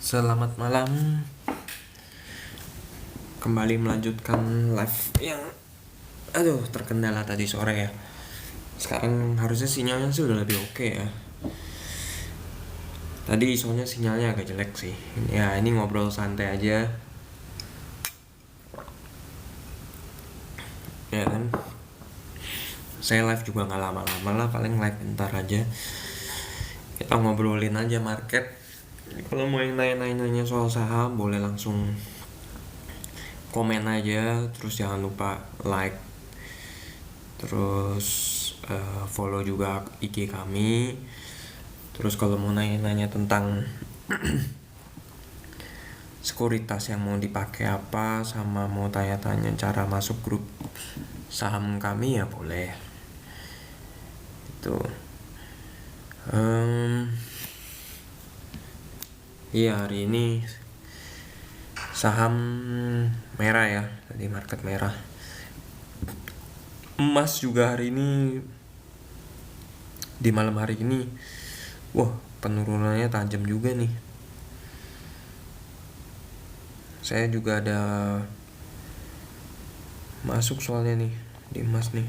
Selamat malam. Kembali melanjutkan live yang terkendala tadi sore ya. Sekarang harusnya sinyalnya sih udah lebih oke ya. Tadi soalnya sinyalnya agak jelek sih. Ya ini ngobrol santai aja. Ya kan. Saya live juga nggak lama-lama lah, paling live bentar aja. Kita ngobrolin aja market. Kalau mau yang nanya-nanya soal saham boleh langsung komen aja, terus jangan lupa like, terus follow juga IG kami. Terus kalau mau nanya-nanya tentang sekuritas yang mau dipakai apa, sama mau tanya-tanya cara masuk grup saham kami ya boleh. Itu iya, hari ini saham merah ya, tadi market merah. Emas juga hari ini, di malam hari ini, wah penurunannya tajam juga nih. Saya juga ada masuk soalnya nih di emas nih.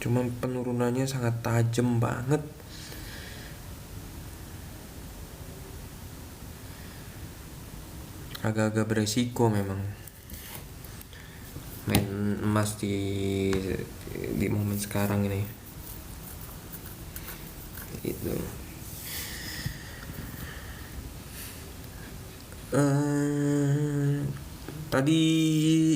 Cuman penurunannya sangat tajam banget. Agak-agak beresiko memang main emas di momen sekarang ini. Itu tadi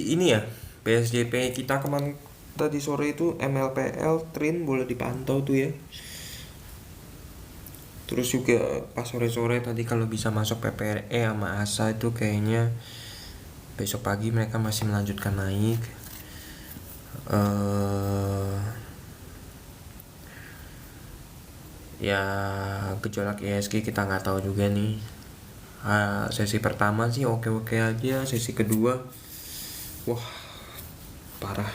ini ya, PSJP kita kemarin tadi sore itu MLPL Trin boleh dipantau tuh ya. Terus juga pas sore-sore tadi kalau bisa masuk PPRE sama ASA itu kayaknya besok pagi mereka masih melanjutkan naik. Ya gejolak ISG kita nggak tahu juga nih. Sesi pertama sih oke-oke aja, sesi kedua wah parah.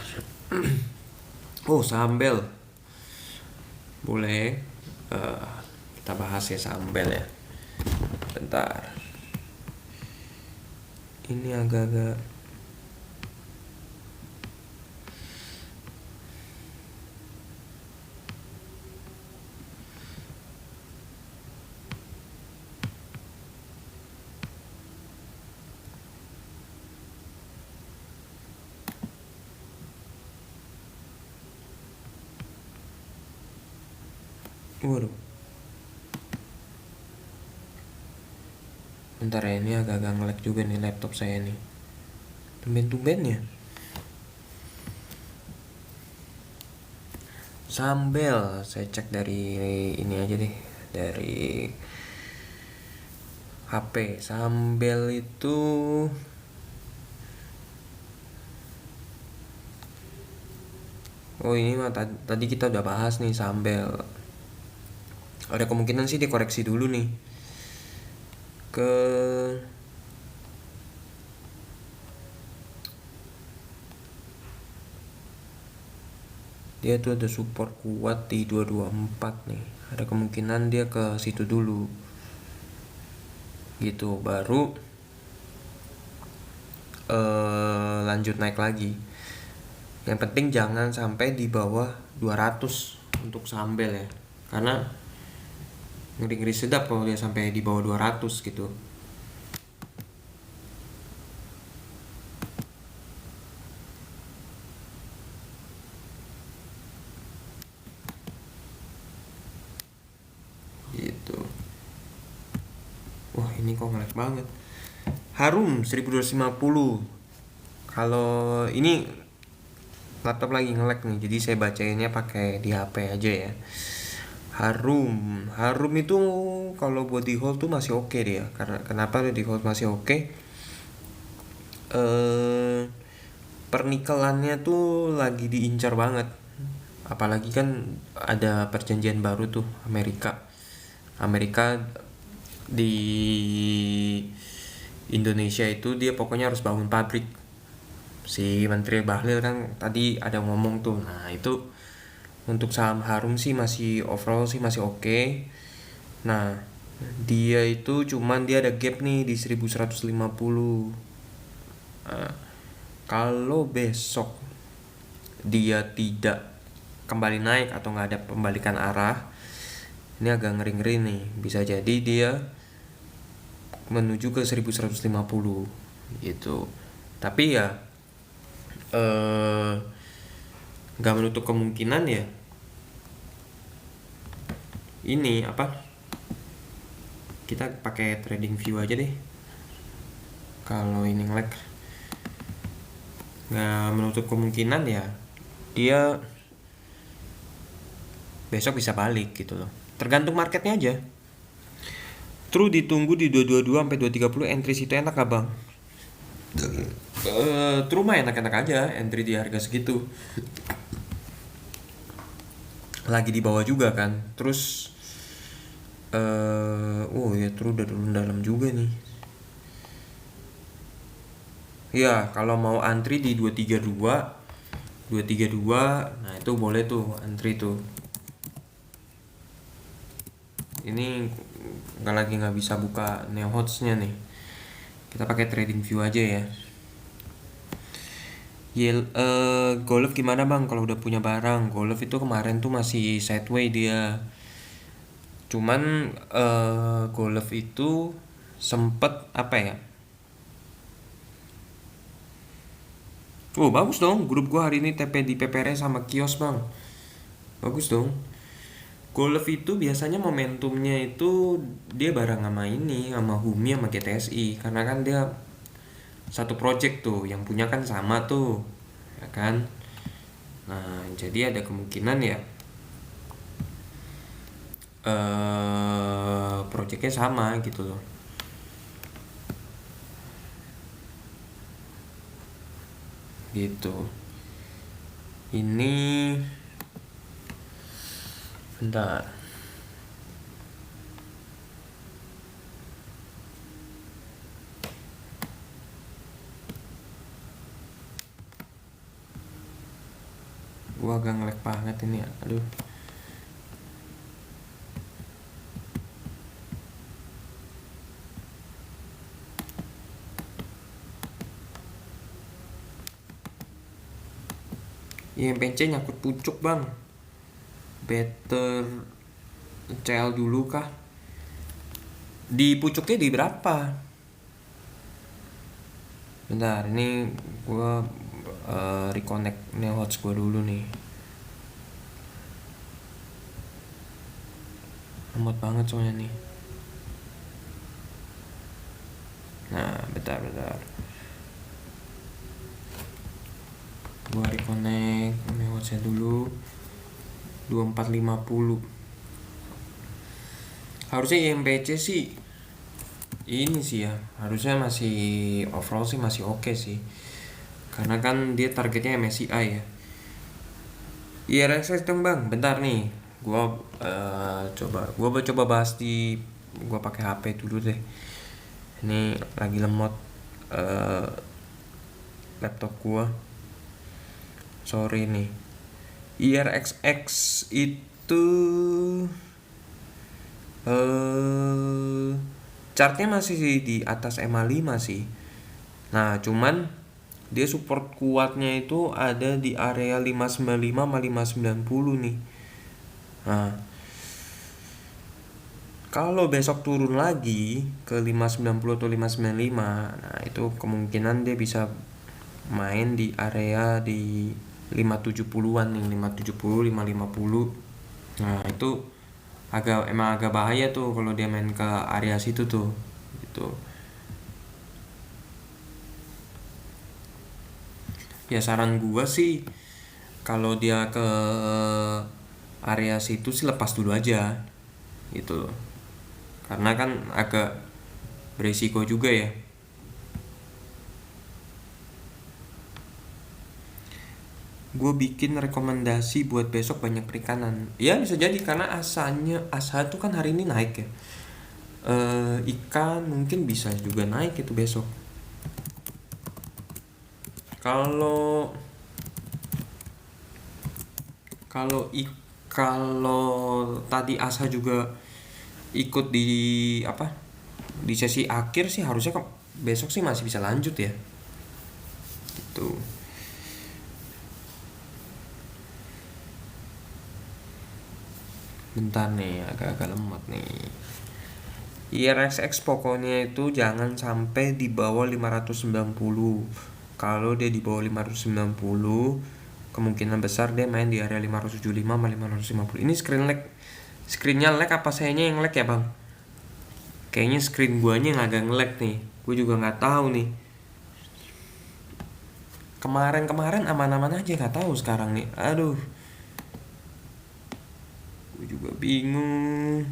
Oh, Sambel boleh kita bahas ya Sambel ya. Bentar, ini agak-agak waduh, bentar ya, ini agak-agak nge-lag juga nih laptop saya nih. Tumben-tumben ya. Sambel, saya cek dari ini aja deh, dari HP. Sambel itu ini mah tadi kita udah bahas nih Sambel. Ada kemungkinan sih dikoreksi dulu nih ke dia tuh ada support kuat di 224 nih. Ada kemungkinan dia ke situ dulu. Gitu baru lanjut naik lagi. Yang penting jangan sampai di bawah 200 untuk Sambel ya. Karena ngeri-ngeri sedap kalau dia sampai di bawah 200 gitu. Gitu. Wah, ini kok ngelag banget. Harum 1250. Kalau ini laptop lagi nge-lag nih, jadi saya bacainnya pakai di HP aja ya. Harum itu kalau body hold tuh masih oke dia. Karena kenapa body hold masih oke? Pernikelannya tuh lagi diincar banget. Apalagi kan ada perjanjian baru tuh Amerika di Indonesia itu dia pokoknya harus bangun pabrik. Si Menteri Bahlil kan tadi ada ngomong tuh. Nah itu untuk saham Harum sih masih overall sih masih oke. Nah, dia itu cuman dia ada gap nih di 1150. Nah, kalau besok dia tidak kembali naik atau nggak ada pembalikan arah, ini agak ngeri-ngeri nih, bisa jadi dia menuju ke 1150 gitu. Tapi ya nggak menutup kemungkinan ya ini apa, kita pakai trading view aja deh. Kalau ini nge-lag, nggak menutup kemungkinan ya dia besok bisa balik gitu loh, tergantung marketnya aja. True ditunggu di 222 sampai 230, entry situ enak gak bang? True mah enak-enak aja entry di harga segitu, lagi di bawah juga kan. Terus oh ya True udah turun dalam juga nih. Ya kalau mau antri di 232, nah itu boleh tuh antri tuh. Ini nggak bisa buka neohotsnya nih, kita pakai trading view aja ya. Golf gimana bang kalau udah punya barang? Golf itu kemarin tuh masih sideways dia, cuman golf itu sempet apa ya. Oh bagus dong, grup gua hari ini TP di PPR sama kios bang, bagus dong. Golf itu biasanya momentumnya itu dia bareng sama ini, sama Humi, sama GTSI, karena kan dia satu project tuh, yang punya kan sama tuh, ya kan. Nah jadi ada kemungkinan ya projectnya sama gitu loh, gitu. Ini bentar, gua agak nge-lag banget ini ya, aduh. IMPC nyakut pucuk bang, better CL dulu kah? Di pucuknya di berapa? Bentar, ini gua reconnect neohots gua dulu nih. Lemot banget soalnya nih. Nah, bentar. Gua reconnect neohotsnya dulu. 2450. Harusnya IMPC sih ini sih ya, harusnya masih overall sih masih oke sih, karena kan dia targetnya MSCI ya. IRSS dong bang, bentar nih, gua coba bahas di, gua pakai HP dulu deh, ini lagi lemot laptop gua, sorry nih. IRXX itu chartnya masih di atas MA5 sih. Nah cuman dia support kuatnya itu ada di area 595 sama 590 nih. Nah kalau besok turun lagi ke 590 atau 595, nah itu kemungkinan dia bisa main di area di 570-an nih, 570 550. Nah itu emang agak bahaya tuh kalau dia main ke area situ tuh gitu. Ya saran gua sih kalau dia ke area situ sih lepas dulu aja gitu loh, karena kan agak beresiko juga ya. Gue bikin rekomendasi buat besok banyak perikanan, ya bisa jadi karena asa tuh kan hari ini naik ya. Ikan mungkin bisa juga naik itu besok. Kalau kalau kalau tadi asa juga ikut di apa, di sesi akhir sih harusnya besok sih masih bisa lanjut ya gitu. Bentar nih, agak-agak lemot nih. IRXX pokoknya itu jangan sampai di bawah 590. Kalau dia di bawah 590, kemungkinan besar dia main di area 575 sama 550. Ini screennya lag apa sayanya yang lag ya bang? Kayaknya screen guanya yang agak nge-lag nih. Gue juga nggak tahu nih. Kemarin aman-aman aja, nggak tahu sekarang nih. Aduh, gue juga bingung.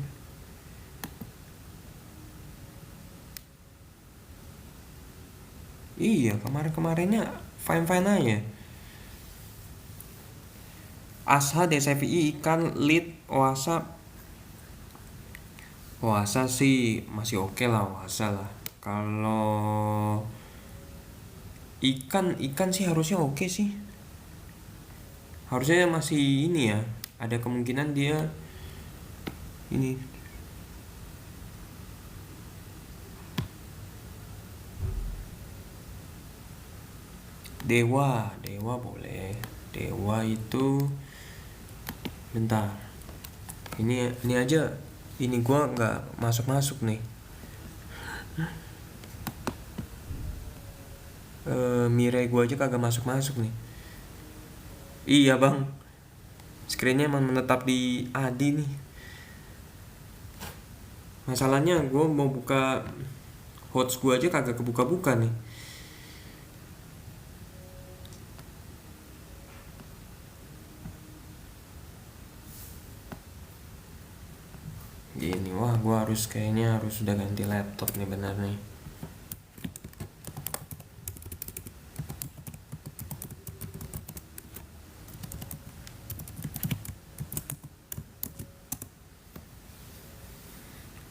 Iya, kemarinnya fine-fine aja. Asha, DSFI, Ikan, Lead, Oasa. Oasa sih masih oke lah, Oasa lah. Kalau ikan sih harusnya oke sih. Harusnya masih ini ya. Ada kemungkinan dia ini. Dewa boleh. Dewa itu bentar. Ini aja. Ini gua nggak masuk nih. Mirai gua aja kagak masuk nih. Iya bang, screennya emang menetap di Adi nih. Masalahnya gue mau buka hots gue aja kagak kebuka-buka nih. Gini, wah gue kayaknya harus sudah ganti laptop nih benar nih.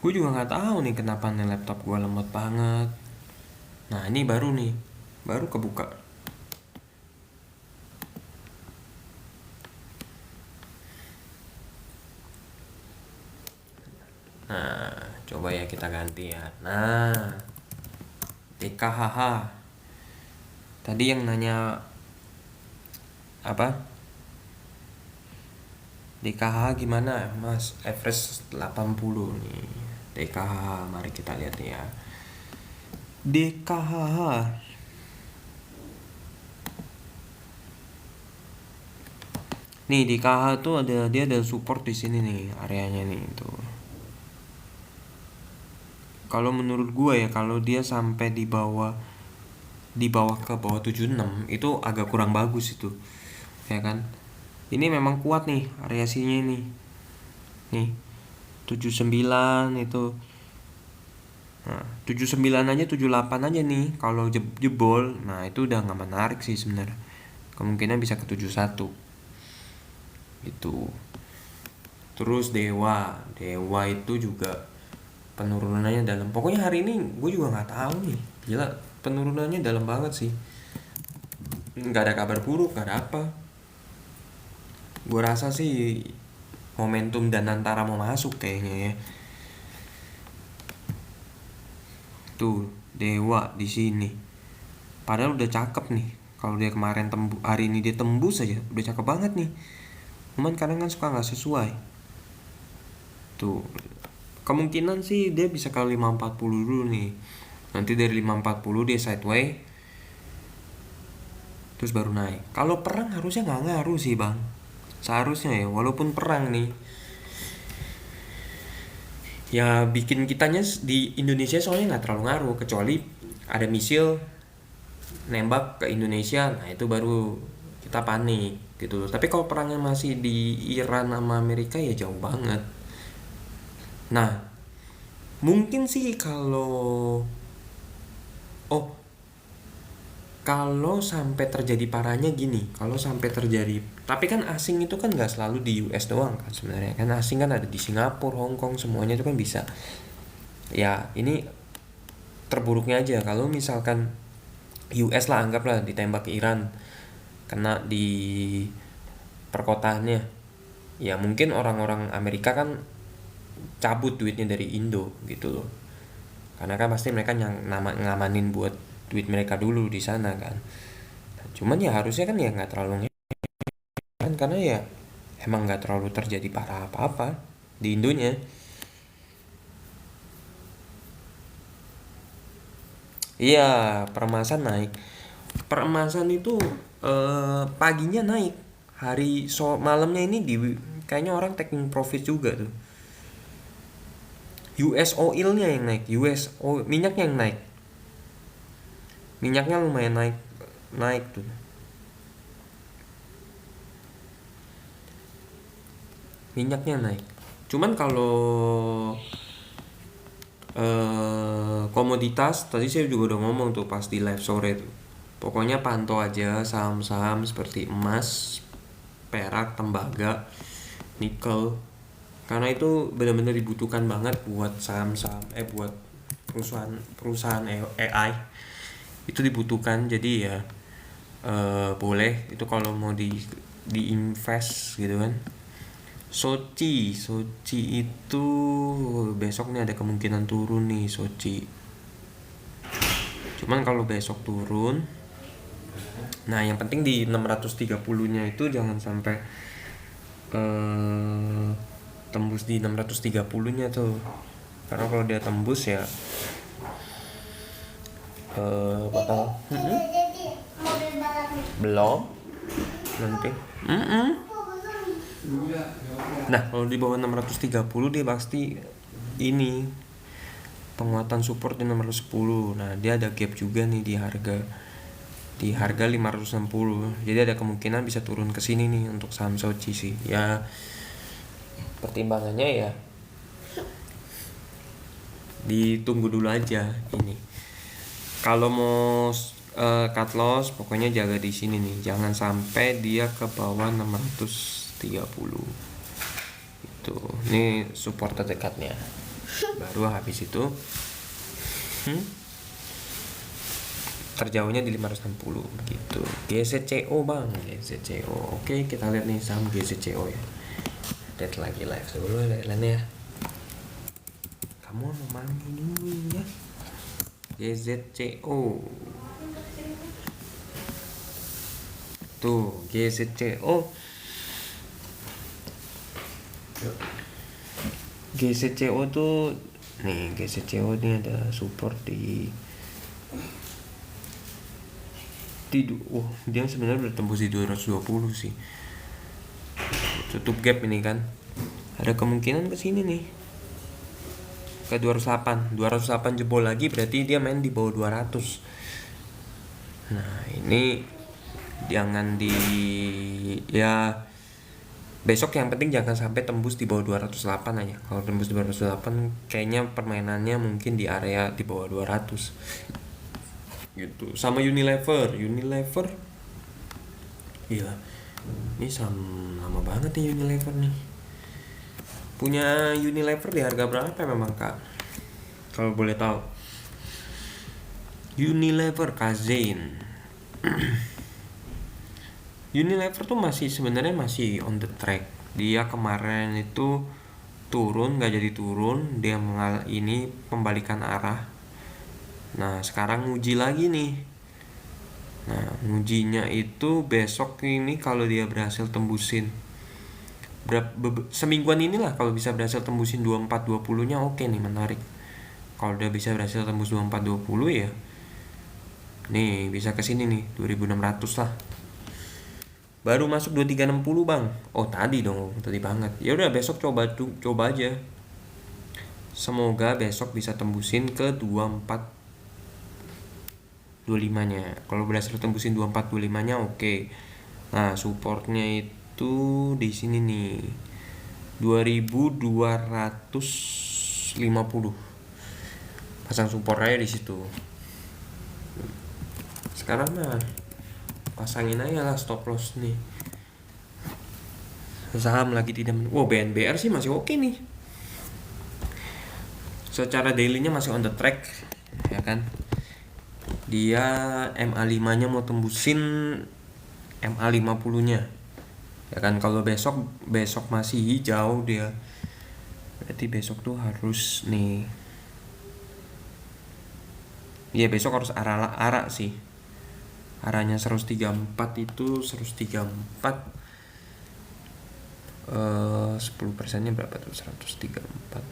Gue juga nggak tahu nih kenapa nih laptop gue lemot banget. Nah ini baru kebuka. Nah coba ya kita ganti ya. Nah DKHH. Tadi yang nanya apa? DKH gimana mas? Everest 80 nih. DKH, mari kita lihat ya. DKH nih, DKH tuh dia ada support di sini nih areanya nih tuh. Kalau menurut gue ya, kalau dia sampai di bawah ke bawah 76 itu agak kurang bagus itu ya kan. Ini memang kuat nih area sini nih 79 itu. Nah, 79 aja, 78 aja nih kalau jebol. Nah, itu udah nggak menarik sih sebenarnya. Kemungkinan bisa ke 71. Itu. Terus Dewa itu juga penurunannya dalam. Pokoknya hari ini gue juga nggak tahu nih. Gila, penurunannya dalam banget sih. Nggak ada kabar buruk, nggak ada apa. Gue rasa sih momentum dan antara mau masuk kayaknya ya. Tuh Dewa di sini. Padahal udah cakep nih. Kalau dia kemarin hari ini dia tembus aja, udah cakep banget nih. Cuman kadang kan suka nggak sesuai. Tuh kemungkinan sih dia bisa ke 540 dulu nih. Nanti dari 540 dia sideway, terus baru naik. Kalau perang harusnya nggak ngaruh sih bang. Seharusnya ya, walaupun perang nih. Ya bikin kitanya di Indonesia soalnya nggak terlalu ngaruh, kecuali ada misil nembak ke Indonesia, nah itu baru kita panik gitu loh. Tapi kalau perangnya masih di Iran sama Amerika ya jauh banget. Nah mungkin sih oh kalau sampai terjadi parahnya gini, kalau sampai terjadi, tapi kan asing itu kan nggak selalu di US doang kan sebenarnya kan, asing kan ada di Singapura, Hong Kong, semuanya itu kan bisa. Ya ini terburuknya aja kalau misalkan US lah, anggaplah ditembak ke Iran, kena di perkotaannya, ya mungkin orang-orang Amerika kan cabut duitnya dari Indo gitu loh, karena kan pasti mereka ngamanin buat duit mereka dulu di sana kan. Cuman ya harusnya kan ya nggak terlalu kan, karena ya emang nggak terlalu terjadi parah apa-apa di Indonya. Iya, peremasan naik. Peremasan itu paginya naik, malamnya ini kayaknya orang taking profit juga tuh. US oilnya yang naik, minyaknya yang naik, minyaknya lumayan naik, naik tuh. Minyaknya naik. Cuman kalau komoditas tadi saya juga udah ngomong tuh pas di live sore tuh. Pokoknya pantau aja saham-saham seperti emas, perak, tembaga, nikel. Karena itu benar-benar dibutuhkan banget buat saham-saham buat perusahaan AI. Itu dibutuhkan, jadi ya boleh itu kalau mau di invest gitu kan. Soci itu besok nih ada kemungkinan turun nih Soci. Cuman kalau besok turun, nah yang penting di 630-nya itu jangan sampai tembus di 630-nya tuh. Karena kalau dia tembus ya bakal belum nanti. Nah, kalau di bawah 630 dia pasti ini penguatan support di 610. Nah, dia ada gap juga nih di harga 560. Jadi ada kemungkinan bisa turun ke sini nih untuk saham Soci sih. Ya pertimbangannya ya ditunggu dulu aja ini. Kalau mau cut loss pokoknya jaga di sini nih, jangan sampai dia ke bawah 630. Itu ini support terdekatnya. Baru habis itu terjauhnya di 560 gitu. GZCO bang, GZCO. Oke, kita lihat nih saham GZCO ya. Lihat lagi live sebelum lain ya. Kamu mau mandi dulu ya. GZCO tuh, GZCO tuh nih, GZCO ini ada support di dia sebenarnya udah tembus di 220 sih, tutup gap ini kan, ada kemungkinan ke sini nih ke 208 jebol lagi, berarti dia main di bawah 200. Nah ini jangan ya besok yang penting jangan sampai tembus di bawah 208 aja. Kalau tembus di bawah 208 kayaknya permainannya mungkin di area di bawah 200 gitu. Sama Unilever gila, ini lama banget nih Unilever nih. Punya Unilever di harga berapa memang kak, kalau boleh tahu? Unilever Kazein. Unilever tuh sebenarnya masih on the track. Dia kemarin itu turun, nggak jadi turun, dia ini pembalikan arah. Nah sekarang nguji lagi nih. Nah ngujinya itu besok ini, kalau dia berhasil tembusin semingguan inilah, kalau bisa berhasil tembusin 2420 nya oke nih, menarik. Kalau udah bisa berhasil tembus 2420 ya nih bisa kesini nih 2600 lah. Baru masuk 2360 bang. Oh tadi banget. Ya udah besok coba aja. Semoga besok bisa tembusin ke 2425 nya. Kalau berhasil tembusin 2425 nya oke. Nah supportnya itu di sini nih 2250. Pasang support aja di situ. Sekarang mah pasangin aja lah stop loss nih. Saham lagi tidak BNBR sih masih oke nih. Secara daily-nya masih on the track ya kan. Dia MA5 nya mau tembusin MA50 nya ya kan. Kalau besok masih hijau dia. Berarti besok tuh harus nih. Iya besok harus arah sih. Arahnya 134 itu 134 10%-nya berapa tuh? 134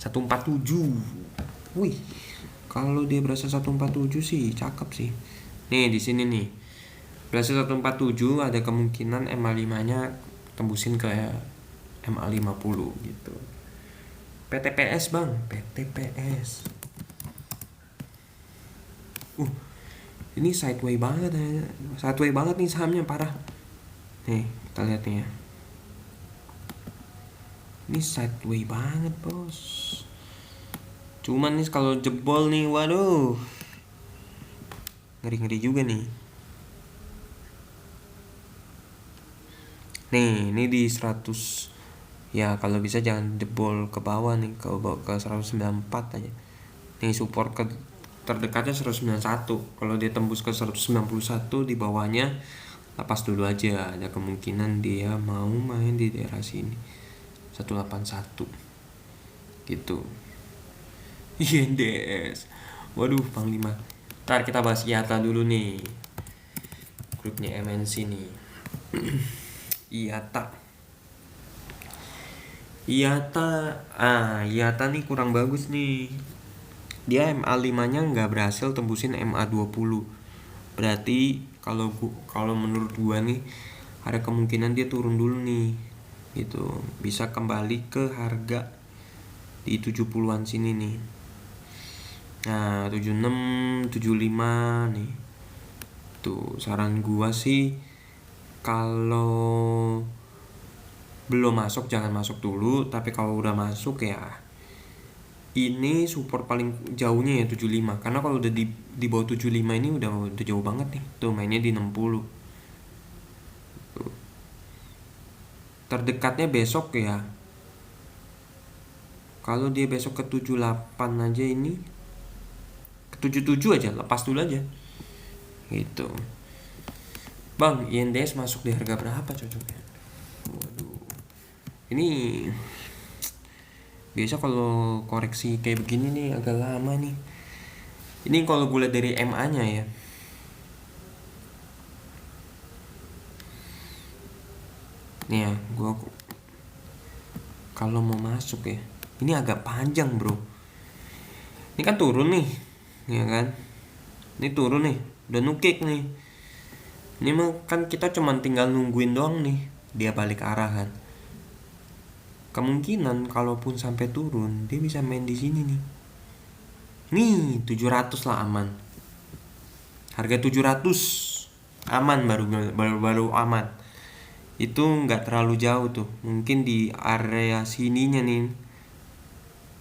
147. Wih, kalau dia berasa 147 sih cakep sih. Nih di sini nih. Berasa 147 ada kemungkinan MA5-nya tembusin ke MA50 gitu. PTPS bang, PTPS. Ini sideway banget ya. Sideway banget nih sahamnya, parah. Nih, kita lihat nih ya. Ini sideway banget, bos. Cuman nih kalau jebol nih, waduh. Ngeri-ngeri juga nih. Nih, ini di 100. Ya, kalau bisa jangan jebol ke bawah nih, ke 194 aja. Nih support ke terdekatnya 191. Kalau dia tembus ke 191 di bawahnya lepas dulu aja, ada kemungkinan dia mau main di daerah sini 181 gitu. INDS, waduh Panglima. Ntar kita bahas IATA dulu nih, grupnya MNC nih. IATA nih kurang bagus nih. Dia MA5 nya nggak berhasil tembusin MA20. Berarti kalau menurut gua nih ada kemungkinan dia turun dulu nih gitu, bisa kembali ke harga di 70-an sini nih. Nah 76 75 nih tuh. Saran gua sih kalau belum masuk jangan masuk dulu, tapi kalau udah masuk ya ini support paling jauhnya ya 75, karena kalau udah di bawah 75 ini udah jauh banget nih. Tuh mainnya di 60. Tuh. Terdekatnya besok ya. Kalau dia besok ke 78 aja, ini ke 77 aja, lepas dulu aja. Gitu. Bang, INDS masuk di harga berapa cocoknya? Waduh. Ini biasa kalau koreksi kayak begini nih agak lama nih. Ini kalau gue lihat dari MA-nya ya. Nih ya, gue kalau mau masuk ya, ini agak panjang bro. Ini kan turun nih, ya kan? Ini turun nih, udah nukik nih. Ini mah kan kita cuman tinggal nungguin doang nih, dia balik arah kan. Kemungkinan kalaupun sampai turun, dia bisa main di sini nih. Nih, 700 lah aman. Harga 700 aman, baru aman. Itu nggak terlalu jauh tuh, mungkin di area sininya nih.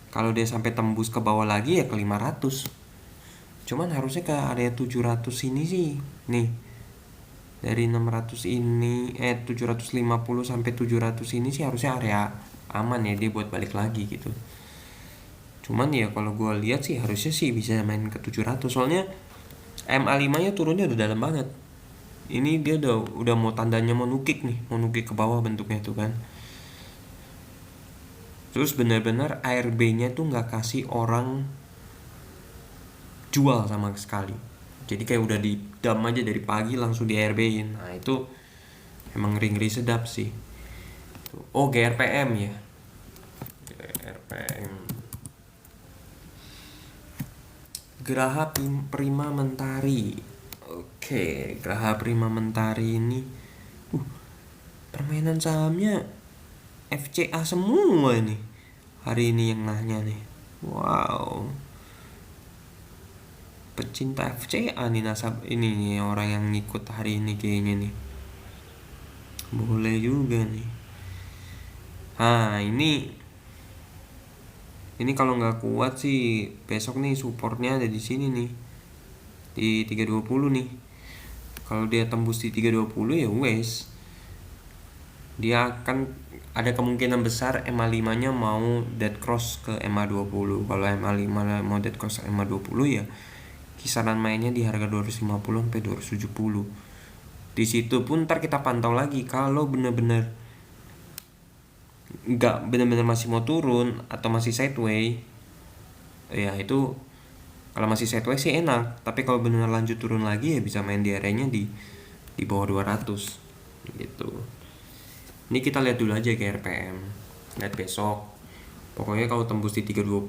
Kalau dia sampai tembus ke bawah lagi ya ke 500. Cuman harusnya ke area 700 ini sih. Nih. Dari 600 ini 750 sampai 700 ini sih harusnya area aman ya dia buat balik lagi gitu. Cuman ya kalau gue lihat sih harusnya sih bisa main ke 700, soalnya MA5 nya turunnya udah dalam banget. Ini dia udah mau tandanya mau nukik nih, mau nukik ke bawah bentuknya tuh kan. Terus benar-benar ARB-nya tuh nggak kasih orang jual sama sekali. Jadi kayak udah di dam aja dari pagi langsung di ARB-in. Nah itu emang ngeri-ngeri sedap sih. Oh GRPM ya. GRPM. Geraha Prima Mentari. Oke, Geraha Prima Mentari ini permainan sahamnya FCA semua nih. Hari ini yang nanya nih. Wow. Pecinta FCA nih ini nih orang yang ngikut hari ini kayaknya nih. Boleh juga nih. Ini kalau nggak kuat sih besok nih supportnya ada di sini nih, di 320 nih. Kalau dia tembus di 320 ya wes, dia akan ada kemungkinan besar MA5 nya mau dead cross ke MA20. Kalau MA5 mau dead cross ke MA20 ya kisaran mainnya di harga 250 sampai 270. Di situ pun ntar kita pantau lagi. Kalau bener-bener nggak benar-benar masih mau turun atau masih sideway, ya itu kalau masih sideway sih enak, tapi kalau benar lanjut turun lagi ya bisa main di areanya di bawah 200 gitu. Ini kita lihat dulu aja ke RPM, lihat besok. Pokoknya kalau tembus di 320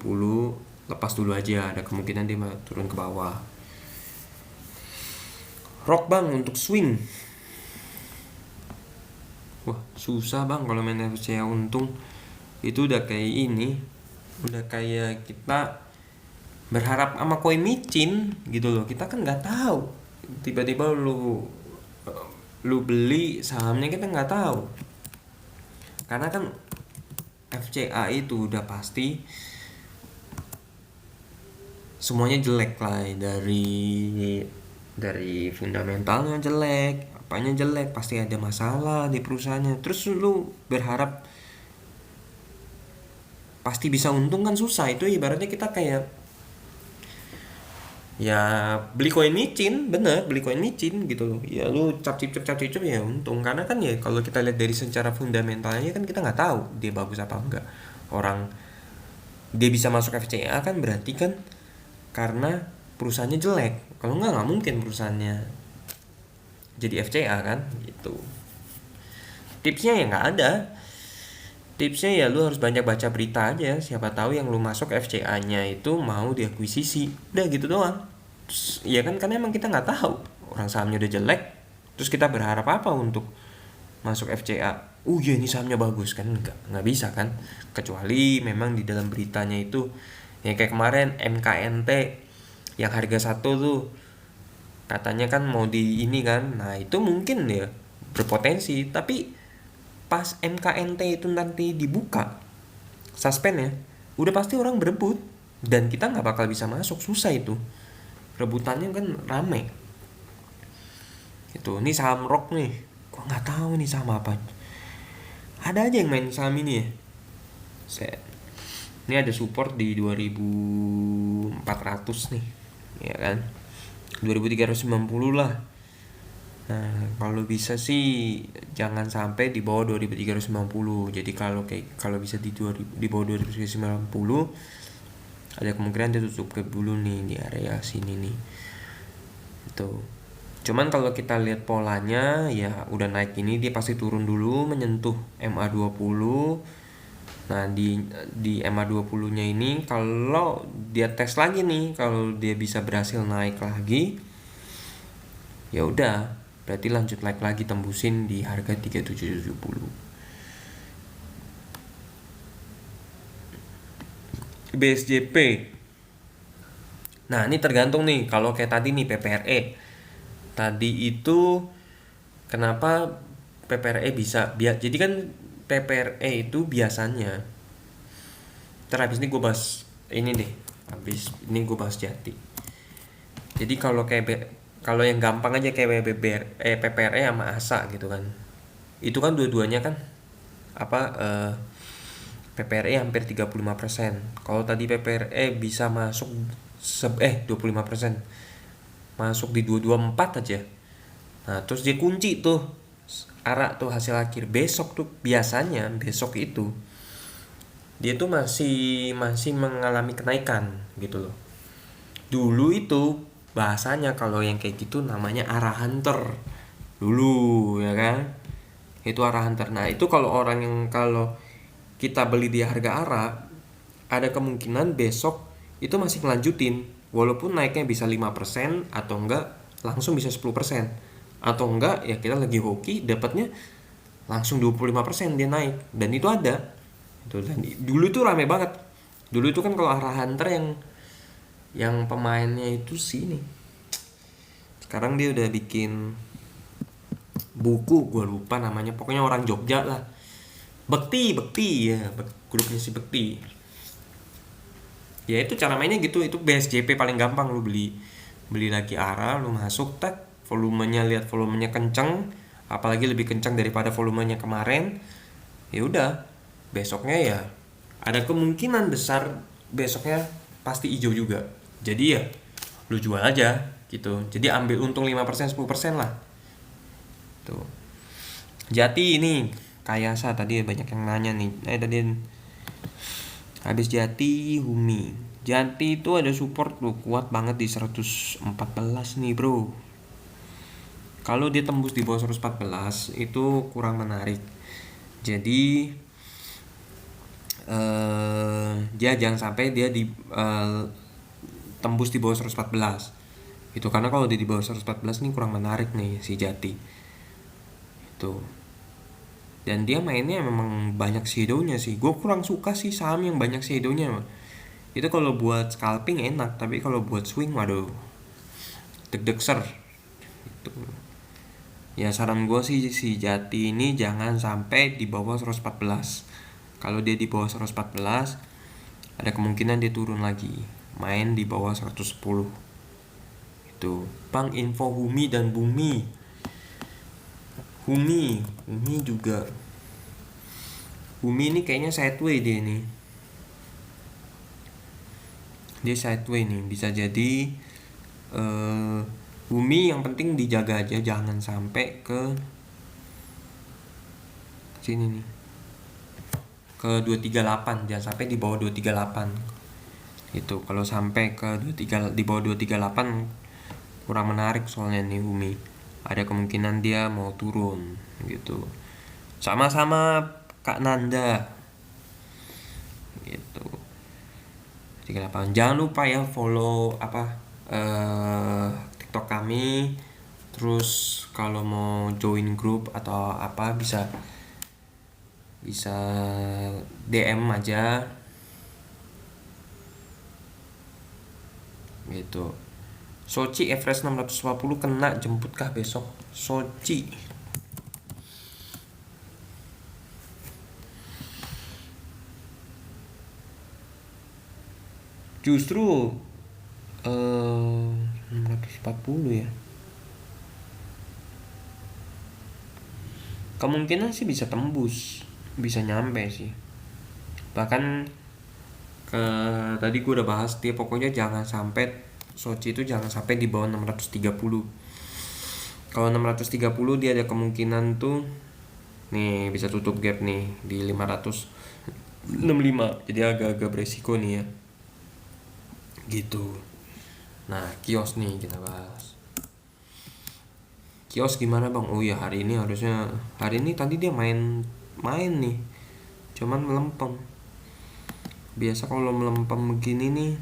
lepas dulu aja, ada kemungkinan dia turun ke bawah. Rock bang untuk swing. Wah susah bang kalau main FCA untung. Itu udah kayak ini, udah kayak kita berharap sama koin micin gitu loh. Kita kan nggak tahu, tiba-tiba lu beli sahamnya, kita nggak tahu. Karena kan FCA itu udah pasti semuanya jelek lah, dari fundamentalnya jelek, apanya jelek, pasti ada masalah di perusahaannya. Terus lu berharap pasti bisa untung kan susah. Itu ibaratnya kita kayak ya beli koin micin, bener beli koin micin gitu loh. Ya lu cap cip ya untung, karena kan ya kalau kita lihat dari secara fundamentalnya kan kita nggak tahu dia bagus apa enggak. Orang dia bisa masuk FCA kan berarti kan karena perusahaannya jelek. Kalau nggak mungkin perusahaannya jadi FCA kan gitu. Tipsnya ya nggak ada. Tipsnya ya lu harus banyak baca berita aja, siapa tahu yang lu masuk FCA-nya itu mau diakuisisi. Udah gitu doang. Terus, ya kan karena emang kita nggak tahu orang sahamnya udah jelek, terus kita berharap apa untuk masuk FCA? Ya ini sahamnya bagus kan, nggak bisa kan, kecuali memang di dalam beritanya itu yang kayak kemarin MKNT yang harga 1 tuh katanya kan mau di ini kan. Nah itu mungkin ya berpotensi, tapi pas MKNT itu nanti dibuka suspend ya, udah pasti orang berebut dan kita nggak bakal bisa masuk, susah itu rebutannya kan rame gitu. Ini saham rock nih, gua nggak tahu nih saham apa, ada aja yang main saham ini ya. Ini ada support di 2400 nih ya kan, 2390 lah. Nah, kalau bisa sih jangan sampai di bawah 2390. Jadi kalau bisa di bawah 2390 ada kemungkinan dia tutup ke dulu nih di area sini nih. Itu. Cuman kalau kita lihat polanya ya udah naik ini dia pasti turun dulu menyentuh MA20. Nah, di MA20-nya ini kalau dia tes lagi nih, kalau dia bisa berhasil naik lagi, ya udah berarti lanjut naik lagi tembusin di harga 3770. BSJP. Nah, ini tergantung nih, kalau kayak tadi nih PPRE. Tadi itu kenapa PPRE bisa jadi kan PPRE itu biasanya habis ini gue bahas ini deh. Habis ini gue bahas Jati. Jadi kalau yang gampang aja kayak PPRE sama ASA gitu kan. Itu kan dua-duanya kan PPRE hampir 35%. Kalau tadi PPRE bisa masuk 25%. Masuk di 224 aja. Nah, terus dia kunci tuh ARA tuh hasil akhir besok tuh, biasanya besok itu dia tuh masih mengalami kenaikan gitu loh. Dulu itu bahasanya kalau yang kayak gitu namanya arah hunter dulu ya kan, itu arah hunter. Nah itu kalau kita beli di harga arah, ada kemungkinan besok itu masih melanjutin walaupun naiknya bisa 5% atau enggak langsung bisa 10%, atau enggak ya kita lagi hoki dapatnya langsung 25% dia naik, dan itu ada itu. Dan dulu itu rame banget. Dulu itu kan kalau arah hunter yang pemainnya itu sini, sekarang dia udah bikin buku, gue lupa namanya, pokoknya orang Jogja lah, Bekti ya, grupnya si Bekti ya. Itu cara mainnya gitu. Itu BSJP paling gampang, lu beli lagi ARA, lu masuk tak volumenya, lihat volumenya kenceng, apalagi lebih kencang daripada volumenya kemarin, ya udah besoknya ya ada kemungkinan besar besoknya pasti hijau juga. Jadi ya lu jual aja gitu. Jadi ambil untung 5% 10% lah. Tuh. Jati ini Kayasa tadi banyak yang nanya nih. Tadi habis Jati, Humi. Jati itu ada support tuh kuat banget di 114 nih bro. Kalau dia tembus di bawah 114 itu kurang menarik. Jadi dia jangan sampai dia tembus di bawah 114. Itu karena kalau dia di bawah 114 nih kurang menarik nih si Jati. Itu. Dan dia mainnya memang banyak shadownya sih. Gue kurang suka sih saham yang banyak shadownya. Itu kalau buat scalping enak, tapi kalau buat swing waduh deg-degser. Itu. Ya saran gue sih si Jati ini jangan sampai di bawah 114. Kalau dia di bawah 114 ada kemungkinan dia turun lagi, main di bawah 110. Itu. Bang, info Humi dan Bumi. Humi juga. Humi ini kayaknya sideway dia nih. Dia sideway nih, bisa jadi Humi yang penting dijaga aja jangan sampai ke sini nih. Ke 238, jangan sampai di bawah 238. Itu kalau sampai ke 23 di bawah 238 kurang menarik soalnya nih Humi. Ada kemungkinan dia mau turun gitu. Sama-sama Kak Nanda. Gitu. 38. Jangan lupa ya follow TikTok kami. Terus kalau mau join grup atau apa bisa DM aja. Gitu. Sochi Everest 650 kena jemputkah besok? Sochi. Justru 640 ya. Kemungkinan sih bisa tembus, bisa nyampe sih. Bahkan tadi gue udah bahas dia pokoknya jangan sampai Sochi itu jangan sampai di bawah 630. Kalau 630 dia ada kemungkinan tuh nih bisa tutup gap nih di 565. Jadi agak-agak beresiko nih ya. Gitu. Nah, kios nih kita bahas. Kios gimana bang? Oh ya hari ini tadi dia main nih. Cuman melempem. Biasa kalau melempem begini nih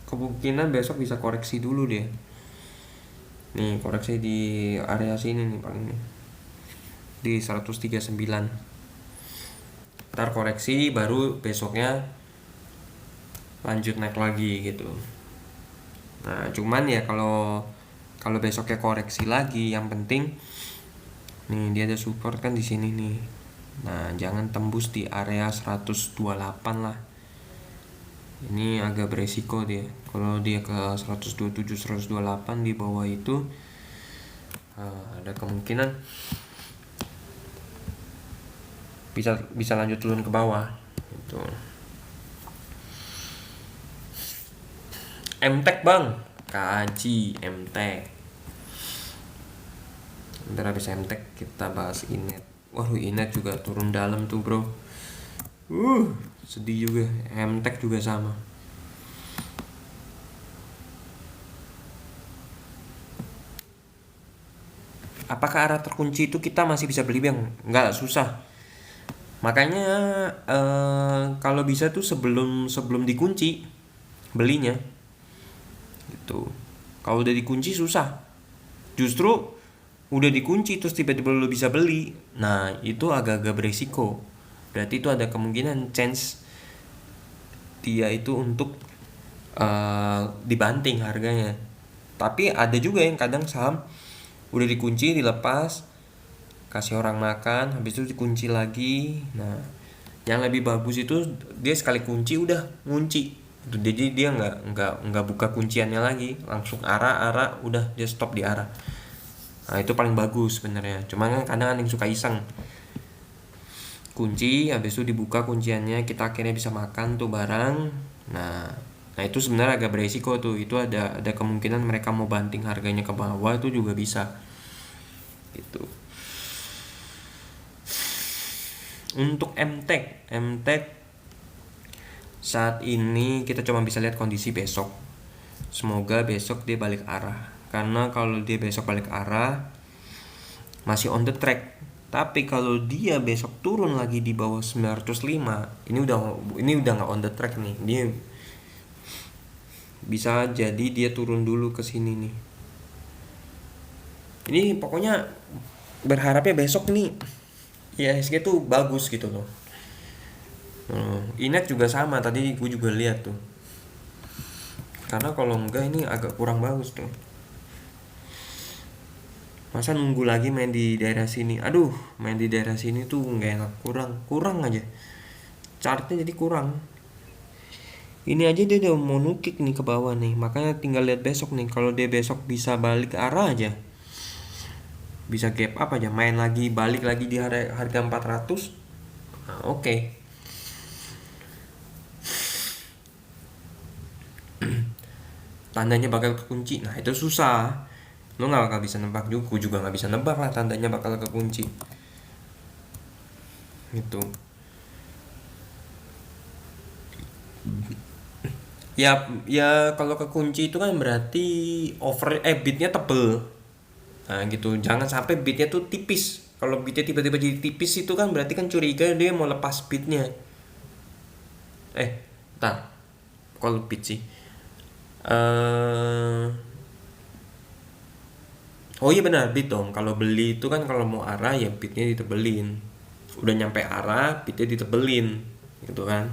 kemungkinan besok bisa koreksi dulu deh. Nih koreksi di area sini nih paling nih. Di 139. Ntar koreksi baru besoknya lanjut naik lagi gitu. Nah cuman ya kalau besoknya koreksi lagi yang penting nih dia ada support kan di sini nih. Nah jangan tembus di area 128 lah. Ini agak beresiko dia. Kalau dia ke 127 128 di bawah itu ada kemungkinan bisa lanjut turun ke bawah gitu. MTEK bang, kaji MTEK. Bentar habis MTEK kita bahas Inet. Waduh Inet juga turun dalam tuh bro. Sedih juga. MTEK juga sama. Apakah arah terkunci itu kita masih bisa beli bang? Nggak, susah. Makanya kalau bisa tuh sebelum dikunci belinya. Gitu. Kalau udah dikunci susah. Justru udah dikunci terus tiba-tiba lo bisa beli. Nah, itu agak-agak beresiko. Berarti itu ada kemungkinan chance dia itu untuk dibanting harganya. Tapi ada juga yang kadang saham udah dikunci dilepas kasih orang makan habis itu dikunci lagi. Nah yang lebih bagus itu dia sekali kunci udah ngunci, jadi dia nggak buka kunciannya lagi, langsung arah udah dia stop di arah. Nah itu paling bagus sebenarnya. Cuma kan kadang ada yang suka iseng kunci habis itu dibuka kunciannya, kita akhirnya bisa makan tuh barang. Nah itu sebenarnya agak beresiko tuh. Itu ada kemungkinan mereka mau banting harganya ke bawah, itu juga bisa gitu. Untuk MTEK saat ini kita cuma bisa lihat kondisi besok. Semoga besok dia balik arah. Karena kalau dia besok balik arah masih on the track. Tapi kalau dia besok turun lagi di bawah 905, ini udah nggak on the track nih. Dia bisa jadi dia turun dulu ke sini nih. Ini pokoknya berharapnya besok nih IHSG tuh bagus gitu loh. Inet juga sama, tadi gue juga lihat tuh. Karena kalau enggak ini agak kurang bagus tuh. Masa nunggu lagi main di daerah sini. Aduh, main di daerah sini tuh nggak enak, kurang aja. Chartnya jadi kurang. Ini aja dia udah mau nukik nih ke bawah nih. Makanya tinggal lihat besok nih. Kalau dia besok bisa balik ke arah aja, bisa gap up aja, main lagi, balik lagi di harga 400. Nah, oke. Tandanya bakal kekunci. Nah, itu susah. Lo nggak bakal bisa nebak juga nggak bisa nebak lah tandanya bakal kekunci. Gitu. Ya kalau kekunci itu kan berarti bitnya tebel. Nah gitu, jangan sampai bitnya tuh tipis. Kalau bitnya tiba-tiba jadi tipis itu kan berarti kan curiga dia mau lepas bitnya. Entar, kalau bit sih. Oh iya benar, bit dong. Kalau beli itu kan kalau mau arah ya bitnya ditebelin. Udah nyampe arah, bitnya ditebelin, gitu kan.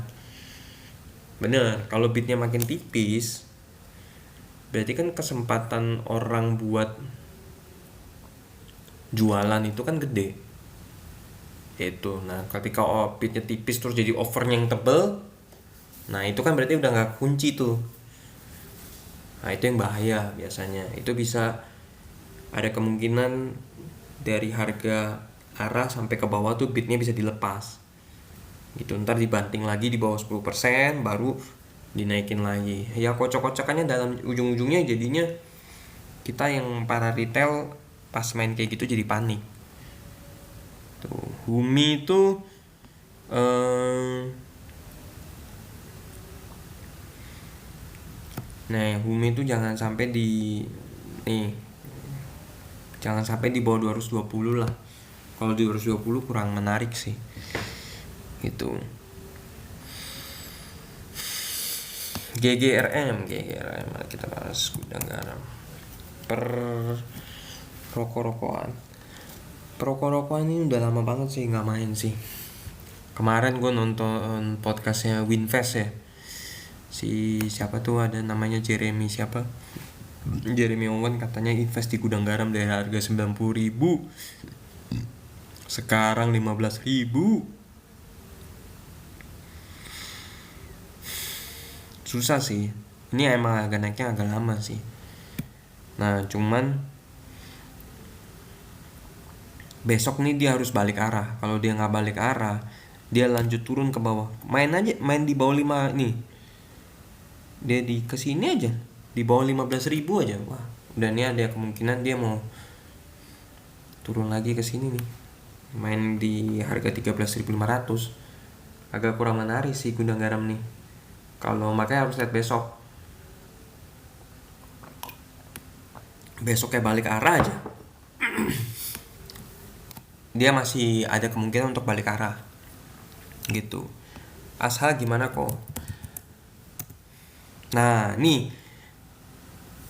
Bener, kalau bitnya makin tipis, berarti kan kesempatan orang buat jualan itu kan gede. Itu, nah ketika bitnya tipis terus jadi overnya yang tebel, nah itu kan berarti udah nggak kunci tuh. Nah itu yang bahaya biasanya. Itu bisa ada kemungkinan dari harga arah sampai ke bawah tuh bitnya bisa dilepas. Gitu, ntar dibanting lagi di bawah 10% baru dinaikin lagi. Ya kocok-kocokannya dalam ujung-ujungnya jadinya kita yang para retail pas main kayak gitu jadi panik. Tuh, Humi itu nah Humi itu jangan sampai di bawah 220 lah. Kalau di 220 kurang menarik sih. Gitu. GGRM kita bahas gudang garam. Rokok-rokokan ini udah lama banget sih nggak main sih. Kemarin gue nonton podcastnya Winfest ya. Si siapa tuh ada namanya Jeremy Owen, katanya invest di gudang garam dari harga 90.000 sekarang 15.000. Susah sih, ini emang agak naiknya agak lama sih. Nah cuman besok nih dia harus balik arah. Kalau dia nggak balik arah, dia lanjut turun ke bawah, main di bawah 5 nih, dia di kesini aja di bawah 15.000 aja, wah udah nih ada kemungkinan dia mau turun lagi ke sini nih, main di harga 13.500. Agak kurang menarik sih gudang garam nih. Kalau makanya harus lihat besoknya balik arah aja. Dia masih ada kemungkinan untuk balik arah gitu. Asal gimana kok. Nah nih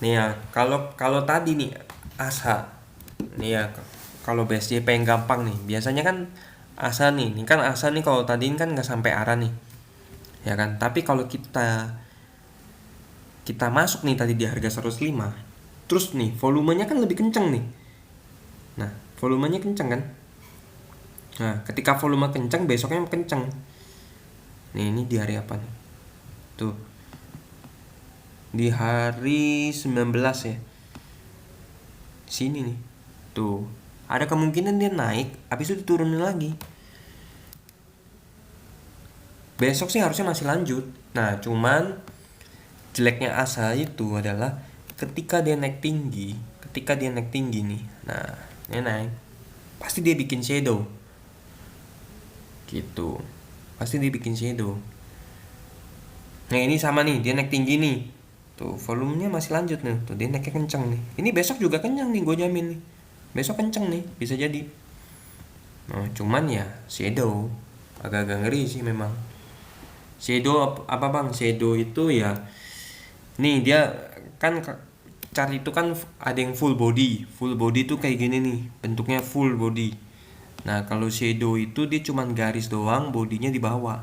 ya, kalau tadi nih ASHA nih ya, kalau BSJP yang gampang nih biasanya kan ASHA nih kan ASHA nih kalau tadi kan nggak sampai arah nih ya kan. Tapi kalau kita masuk nih tadi di harga 105, terus nih volumenya kan lebih kenceng nih. Nah volumenya kenceng kan. Nah ketika volume kenceng besoknya kenceng nih. Ini di hari apa nih tuh, di hari 19 ya, sini nih tuh ada kemungkinan dia naik habis itu diturunin lagi. Besok sih harusnya masih lanjut. Nah cuman jeleknya ASA itu adalah ketika dia naik tinggi nih, nah ini naik pasti dia bikin shadow gitu. Pasti dibikin shadow. Nah ini sama nih, dia naik tinggi nih. Tuh volumenya masih lanjut nih. Tuh dia naiknya kenceng nih. Ini besok juga kenceng nih, gue jamin nih. Besok kenceng nih, bisa jadi. Nah, cuman ya shadow agak-agak ngeri sih memang. Shadow apa bang? Shadow itu ya, nih dia kan chart itu kan ada yang full body. Full body tuh kayak gini nih, bentuknya full body. Nah kalau shadow itu dia cuman garis doang, bodinya di bawah.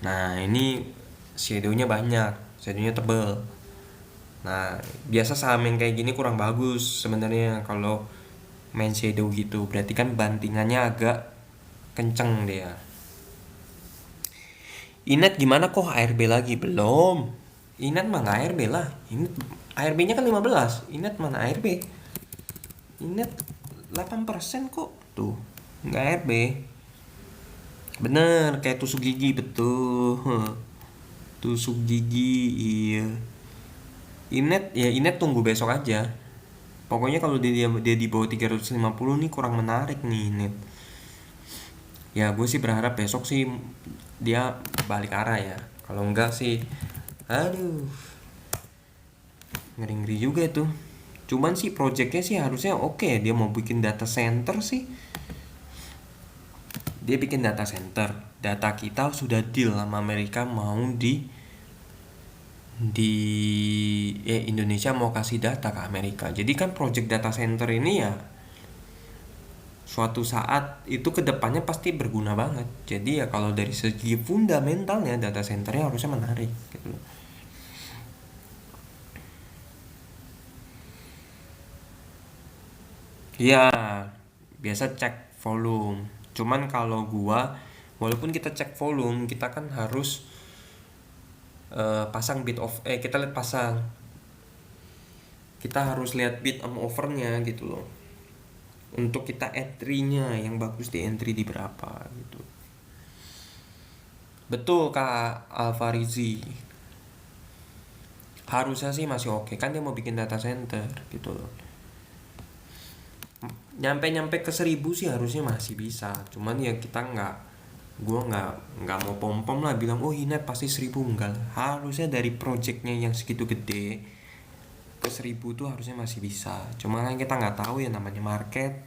Nah ini shadownya banyak, shadownya tebel. Nah biasa saham yang kayak gini kurang bagus sebenarnya kalau main shadow gitu, berarti kan bantingannya agak kenceng dia. Inet gimana kok ARB lagi? Belum. Inet mana ARB lah. Inet ARB-nya kan 15. Inet mana ARB? Inet 8% kok. Tuh, nggak ARB. Bener, kayak tusuk gigi, betul. Tusuk gigi, iya. Inet, ya Inet tunggu besok aja. Pokoknya kalau dia di bawah 350 nih kurang menarik nih Inet. Ya gue sih berharap besok sih dia balik arah ya. Kalau enggak sih, aduh, ngeri-ngeri juga itu. Cuman sih projectnya sih harusnya oke. Dia mau bikin data center sih. Dia bikin data center. Data kita sudah deal sama Amerika mau di Indonesia mau kasih data ke Amerika. Jadi kan project data center ini ya suatu saat itu kedepannya pasti berguna banget. Jadi ya kalau dari segi fundamentalnya data centernya harusnya menarik gitu loh. Ya biasa cek volume. Cuman kalau gua walaupun kita cek volume kita kan harus pasang bid of kita lihat pasang, kita harus lihat bid sama overnya gitu loh, untuk kita entry-nya yang bagus di entry di berapa gitu. Betul Kak Alfarizi, harusnya sih masih oke kan dia mau bikin data center gitu loh. Nyampe ke 1000 sih harusnya masih bisa, cuman ya kita gua nggak mau pom lah bilang oh ini pasti 1000, enggak. Harusnya dari projectnya yang segitu gede ke 1000 tuh harusnya masih bisa, cuma kan kita nggak tahu ya namanya market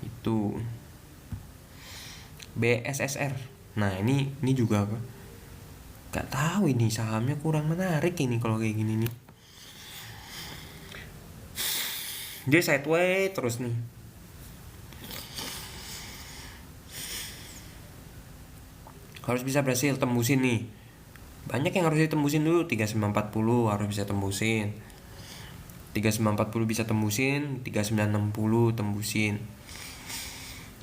itu. BSSR, nah ini juga nggak tahu, ini sahamnya kurang menarik ini kalau kayak gini nih. Dia sideways terus nih. Harus bisa berhasil tembusin nih. Banyak yang harus ditembusin dulu. 3940 harus bisa tembusin. 3940 bisa tembusin, 3960 tembusin.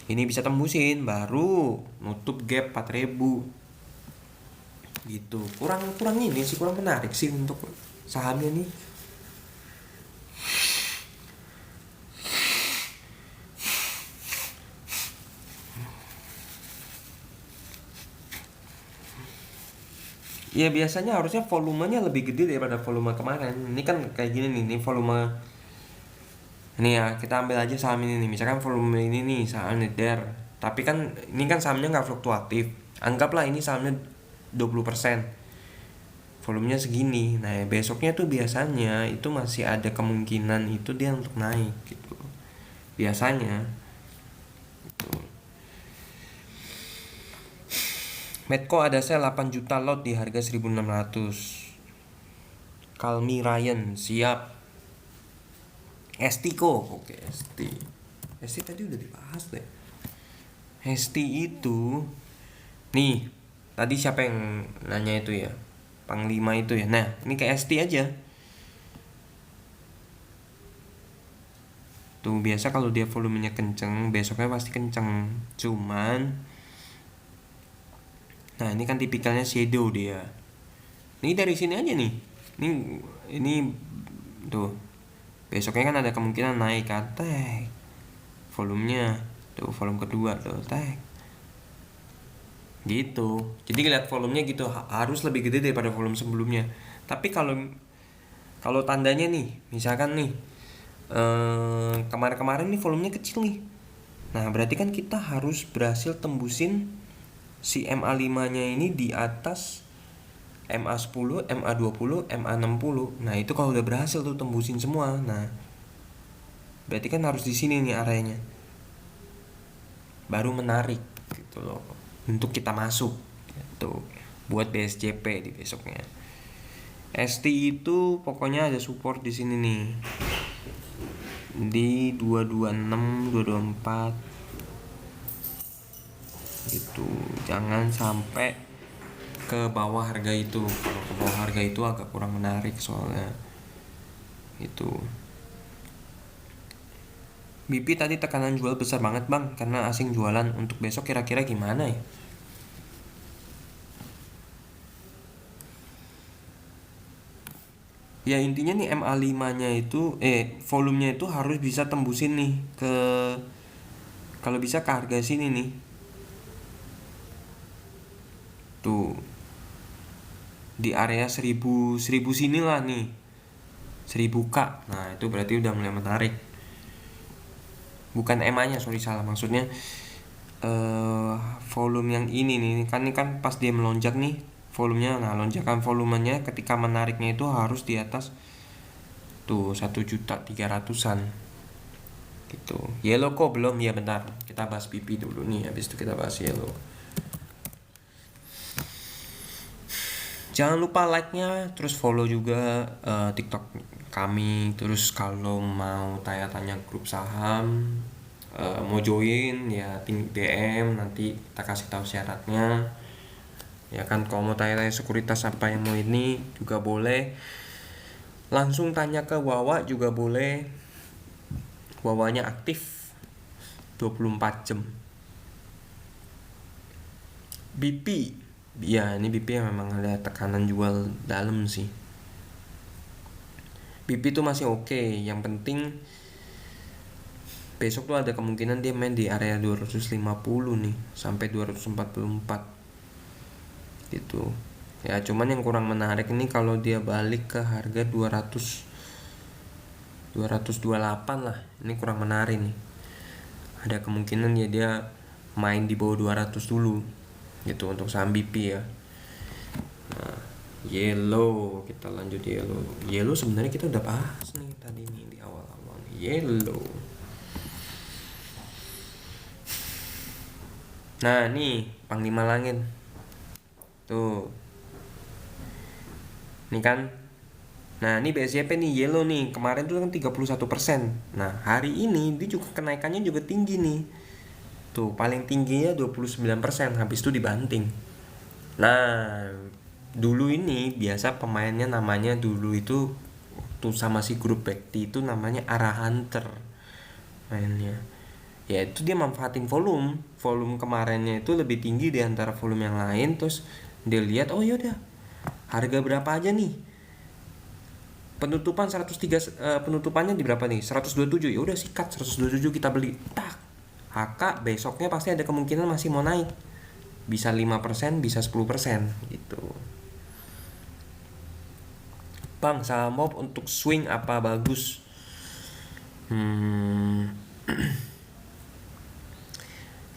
Ini bisa tembusin baru nutup gap 4000. Gitu. Kurang ini sih, kurang menarik sih untuk sahamnya nih. Ya biasanya harusnya volumenya lebih gede daripada volume kemarin. Ini kan kayak gini nih, ini volume. Ini ya, kita ambil aja saham ini nih. Misalkan volume ini nih, saham NEDER. Tapi kan ini kan sahamnya nggak fluktuatif. Anggaplah ini sahamnya 20%. Volumenya segini. Nah, besoknya tuh biasanya itu masih ada kemungkinan itu dia untuk naik gitu. Biasanya. Gitu. Medco ada sell 8 juta lot di harga 1600. Kalmi Ryan siap. Estiko, oke Esti tadi udah dibahas deh. Esti itu nih, tadi siapa yang nanya itu ya, Panglima itu ya. Nah ini kayak Esti aja tuh, biasa kalau dia volumenya kenceng besoknya pasti kenceng. Cuman nah ini kan tipikalnya shadow dia. Ini dari sini aja nih, ini tuh besoknya kan ada kemungkinan naik kan, tag volumenya tuh, volume kedua tuh tag gitu. Jadi lihat volumenya gitu harus lebih gede daripada volume sebelumnya. Tapi kalau tandanya nih misalkan nih kemarin-kemarin nih volumenya kecil nih, Nah berarti kan kita harus berhasil tembusin si MA5 nya ini di atas MA10, MA20, MA60. Nah itu kalau udah berhasil tuh tembusin semua, nah berarti kan harus di sini nih areanya, baru menarik gitu loh untuk kita masuk gitu buat BSJP di besoknya. ST itu pokoknya ada support di sini nih di 226, 224 gitu. Jangan sampai ke bawah harga itu. Kalau ke bawah harga itu agak kurang menarik soalnya itu. BP tadi tekanan jual besar banget bang karena asing jualan. Untuk besok kira-kira gimana ya? Ya intinya nih MA5 nya itu volumenya itu harus bisa tembusin nih ke, kalau bisa ke harga sini nih tuh, di area 1000 sini lah nih, 1000k. Nah itu berarti udah mulai menarik. Bukan MA nya, sorry salah, maksudnya volume yang ini nih kan, ini kan pas dia melonjak nih volumenya. Nah lonjakan volumenya ketika menariknya itu harus di atas tuh 1.300.000-an gitu. Yellow kok belum ya, bentar kita bahas PP dulu nih, habis itu kita bahas yellow. Jangan lupa like-nya, terus follow juga TikTok kami. Terus kalau mau tanya-tanya grup saham, mau join ya DM, nanti kita kasih tahu syaratnya. Ya kan, kalau mau tanya-tanya sekuritas apa yang mau ini juga boleh. Langsung tanya ke Wawa juga boleh. Wawanya aktif 24 jam. BP, ya ini BP yang memang ada tekanan jual dalam sih. BP tuh masih oke. Yang penting besok tuh ada kemungkinan dia main di area 250 nih sampai 244 gitu. Ya cuman yang kurang menarik ini kalau dia balik ke harga 228 lah. Ini kurang menarik nih. Ada kemungkinan ya dia main di bawah 200 dulu gitu untuk saham BP ya. Nah, yellow, kita lanjut yellow. Yellow sebenarnya kita udah bahas nih tadi nih di awal-awal. Yellow. Nah, nih Panglima Langit. Tuh. Nih kan. Nah, ini BSJP nih yellow nih. Kemarin tuh kan 31%. Nah, hari ini dia juga kenaikannya juga tinggi nih. Tuh, paling tingginya 29%, habis itu dibanting. Nah, dulu ini biasa pemainnya namanya dulu itu tuh sama si grup Bekti itu namanya Ara Hunter mainnya. Ya itu dia manfaatin volume kemarinnya itu lebih tinggi di antara volume yang lain, terus dia lihat oh yaudah harga berapa aja nih, penutupan 103, penutupannya di berapa nih, 127, ya udah sikat 127 kita beli tak. HK besoknya pasti ada kemungkinan masih mau naik, bisa 5%, bisa 10% gitu. Bang, saham mob untuk swing apa bagus?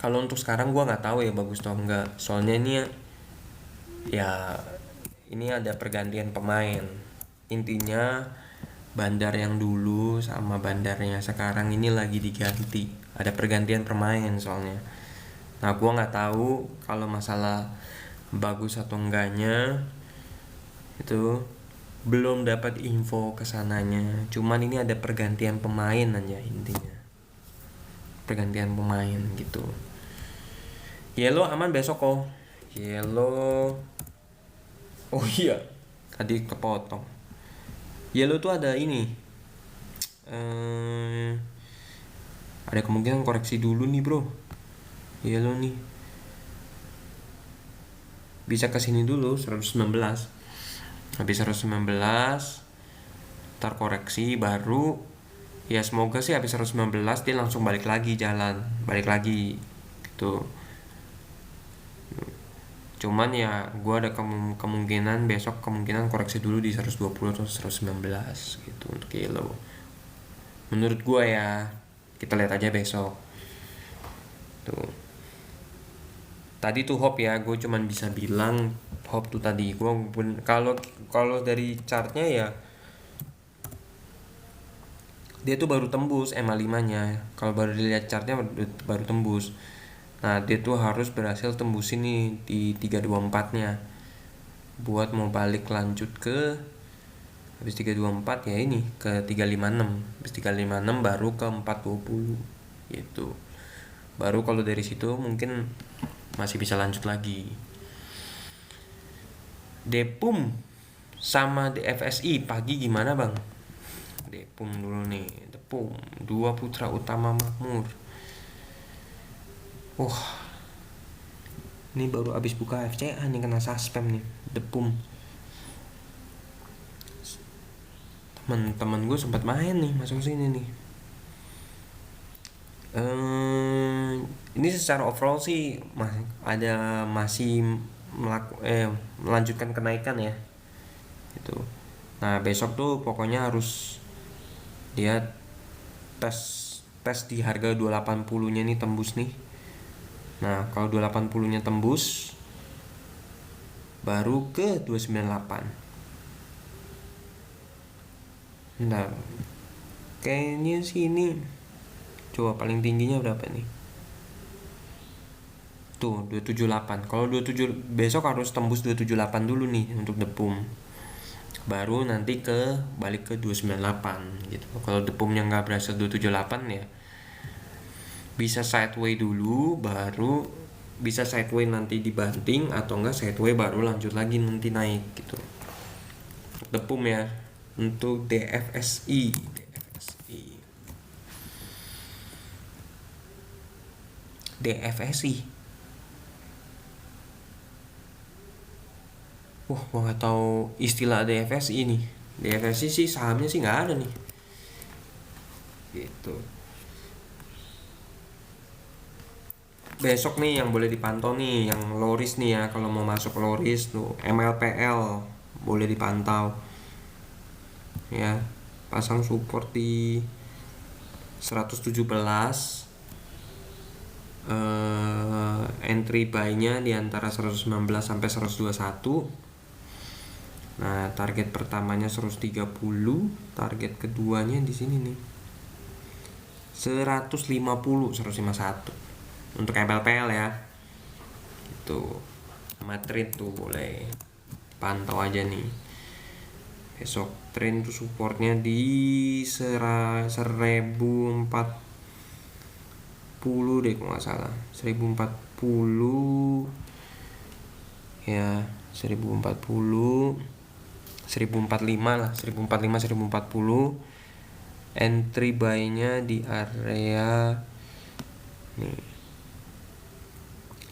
Kalau untuk sekarang gua nggak tahu ya bagus atau enggak. Soalnya ini ya ini ada pergantian pemain. Intinya bandar yang dulu sama bandarnya sekarang ini lagi diganti. Ada pergantian pemain soalnya. Nah, gua nggak tahu kalau masalah bagus atau enggaknya itu belum dapat info kesananya. Cuman ini ada pergantian pemain aja intinya. Pergantian pemain gitu. Yellow aman besok kok. Yellow. Oh iya, tadi kepotong. Yellow tuh ada ini. Ada kemungkinan koreksi dulu nih, Bro. Yellow nih. Bisa ke sini dulu 119. Habis 119 ntar koreksi baru ya, semoga sih habis 119 dia langsung balik lagi lagi gitu. Cuman ya gue ada kemungkinan besok koreksi dulu di 120 atau 119 gitu untuk yellow menurut gue ya. Kita lihat aja besok. Tuh. Tadi tuh hop ya, gue cuman bisa bilang hop tuh tadi. Kalau kalau dari chartnya ya dia tuh baru tembus MA5 nya. Kalau baru dilihat chartnya baru tembus. Nah dia tuh harus berhasil tembus ini di 324 nya buat mau balik lanjut ke habis 324 ya ini ke 356. Habis 356 baru ke 420 gitu. Baru kalau dari situ mungkin masih bisa lanjut lagi. Depum sama DFSI pagi gimana bang? Depum dulu nih. Depum dua putra utama makmur. Wah, ini baru abis buka FCA nih, kena suspend nih. Depum. Teman-teman gue sempat main nih masuk sini nih. Ini secara overall sih masih melanjutkan kenaikan ya. Itu. Nah besok tuh pokoknya harus dia tes di harga 280 nya nih tembus nih. Nah kalau 280 nya tembus baru ke 298. Bentar, kayaknya sih ini coba paling tingginya berapa nih? Tuh 278. Kalau 27 besok harus tembus 278 dulu nih untuk Depum. Baru nanti balik ke 298 gitu. Kalau Depumnya nggak berhasil 278 ya bisa sideway dulu, baru bisa sideway nanti dibanting, atau enggak sideway baru lanjut lagi nanti naik gitu. Depum ya. Untuk DFSI gua nggak tahu istilah DFSI nih. DFSI sih sahamnya sih nggak ada nih gitu. Besok nih yang boleh dipantau nih yang low risk nih ya, kalau mau masuk low risk tuh MLPL boleh dipantau ya, pasang support di 117, entry buy-nya di antara 119 sampai 121. Nah, target pertamanya 130, target keduanya di sini nih 151 untuk MLPL ya. Itu Madrid tuh boleh pantau aja nih. Besok trend tuh supportnya di 1040 deh kalau nggak salah, 1040 ya, 1040 1045 lah, 1040. Entry buy-nya di area nih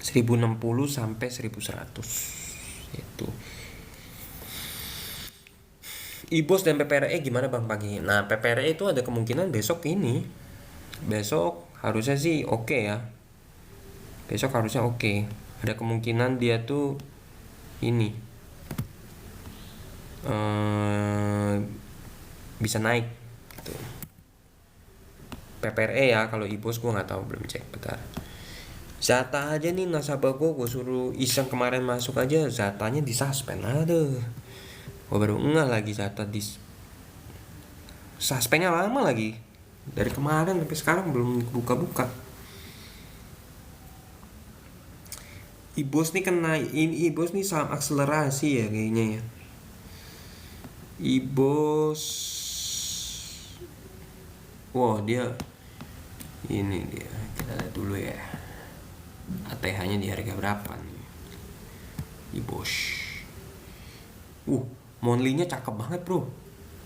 1060 sampai 1100 itu. IBOS dan PPRE gimana bang pagi? Nah PPRE itu ada kemungkinan besok harusnya sih oke ya. Besok harusnya oke. Ada kemungkinan dia tuh ini bisa naik gitu. PPRE ya, kalau IBOS gue nggak tahu, belum cek. Bentar. Zata aja nih nasabah gue suruh iseng kemarin masuk aja, Zatanya disuspend. Aduh, gue baru ngeh lagi Zata suspendnya lama lagi, dari kemarin sampai sekarang belum buka-buka. IBOS nih saham akselerasi ya kayaknya ya. IBOS, wow dia ini dia, kita lihat dulu ya ATH-nya di harga berapa nih IBOS. Monthly-nya cakep banget bro,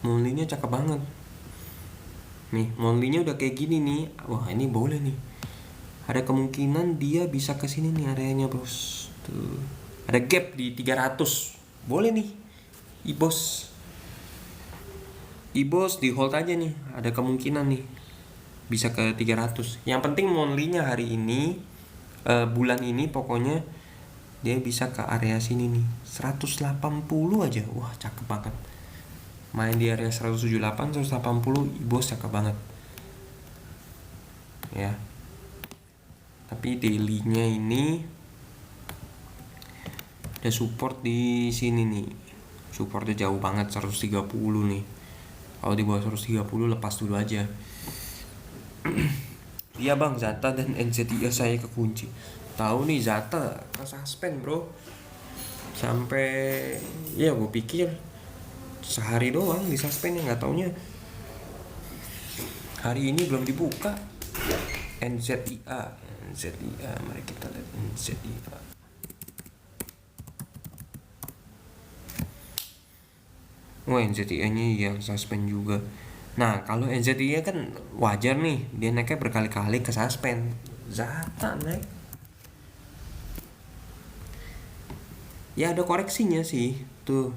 monthly-nya cakep banget nih. Monthly-nya udah kayak gini nih, wah ini boleh nih, ada kemungkinan dia bisa kesini nih areanya bros. Tuh ada gap di 300, boleh nih IBOS di hold aja nih, ada kemungkinan nih bisa ke 300. Yang penting monthly-nya hari ini, bulan ini pokoknya dia bisa ke area sini nih 180 aja. Wah cakep banget, main di area 178 180 IBOS cakep banget ya. Tapi daily-nya ini ada support di sini nih. Supportnya jauh banget 130 nih. Kalau di bawah 130 lepas dulu aja. Iya bang, Zata dan NZIA saya kekunci. Tahu nih Zata suspend bro. Sampai ya gue pikir sehari doang di suspend, nggak taunya hari ini belum dibuka. NZIA, mari kita lihat NZIA. Oh NZIA-nya yang suspend juga. Nah kalau NZIA kan wajar nih, dia naiknya berkali-kali ke suspend. Zata naik ya ada koreksinya sih tuh.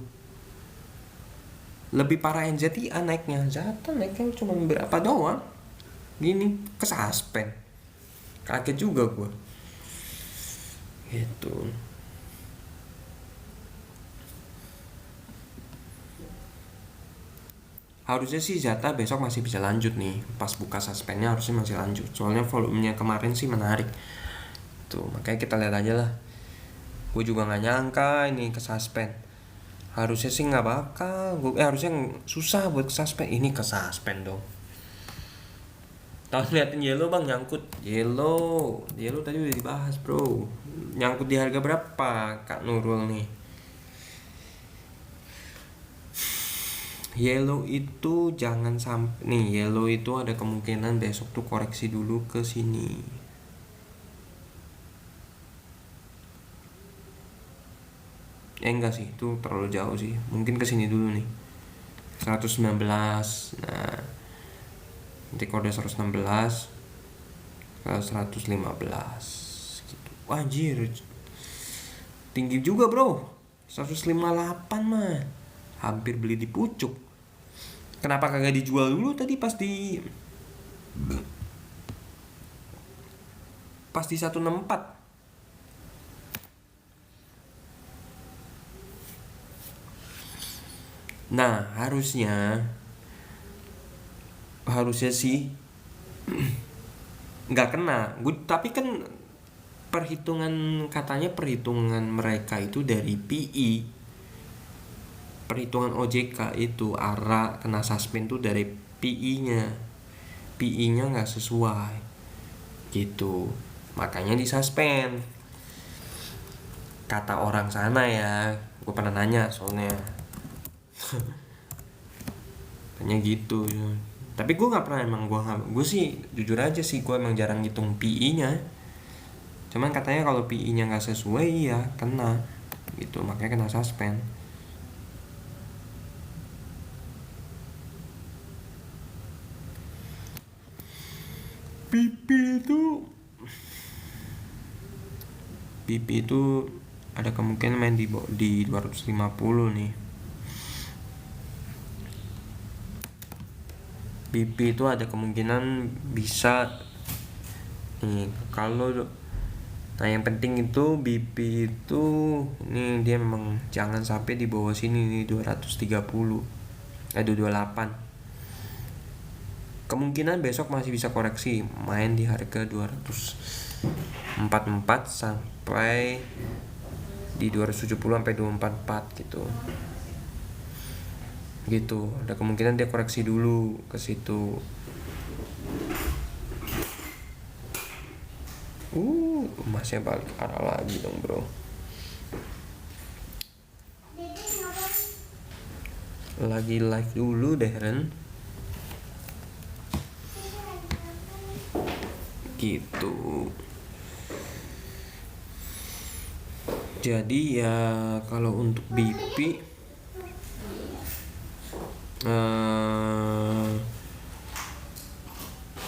Lebih parah NZIA naiknya, Zata naiknya cuma berapa doang gini ke suspend. Kaget juga gue gitu. Harusnya sih Zata besok masih bisa lanjut nih, pas buka suspendnya harusnya masih lanjut, soalnya volumenya kemarin sih menarik tuh, makanya kita lihat aja lah. Gue juga nggak nyangka ini ke suspend, harusnya sih nggak bakal, harusnya susah buat ke suspend, ini ke suspend dong. Tahu liatin yellow bang, nyangkut yellow tadi udah dibahas bro, nyangkut di harga berapa Kak Nurul nih. Yellow itu jangan sampai nih, yellow itu ada kemungkinan besok tuh koreksi dulu ke sini. Enggak sih, itu terlalu jauh sih. Mungkin ke sini dulu nih. 119. Nah, nanti kalau udah 116 ke 115 gitu. Anjir. Tinggi juga, Bro. 158 mah. Hampir beli di pucuk. Kenapa kagak dijual dulu tadi pas di 164? Nah, harusnya sih nggak kena. Tapi kan katanya perhitungan mereka itu dari PI. Perhitungan OJK itu ARA kena suspend tuh dari PI-nya. PI-nya nggak sesuai. Gitu. Makanya disuspend. Kata orang sana ya. Gue pernah nanya soalnya. Tanya gitu. Tapi gue nggak pernah, emang gue sih jujur aja sih, gue emang jarang ngitung PI-nya. Cuman katanya kalau PI-nya nggak sesuai ya kena gitu, makanya kena suspend. BP itu ada kemungkinan main di 250 nih. BP itu ada kemungkinan bisa nih kalau. Nah yang penting itu BP itu ini dia memang jangan sampai di bawah sini nih 230 228. Kemungkinan besok masih bisa koreksi, main di harga 244 sampai di 270 sampai 244 gitu. Gitu, ada kemungkinan dia koreksi dulu ke situ. Emasnya balik arah lagi dong, bro. Lagi live dulu deh, Ren. Gitu. Jadi ya kalau untuk BP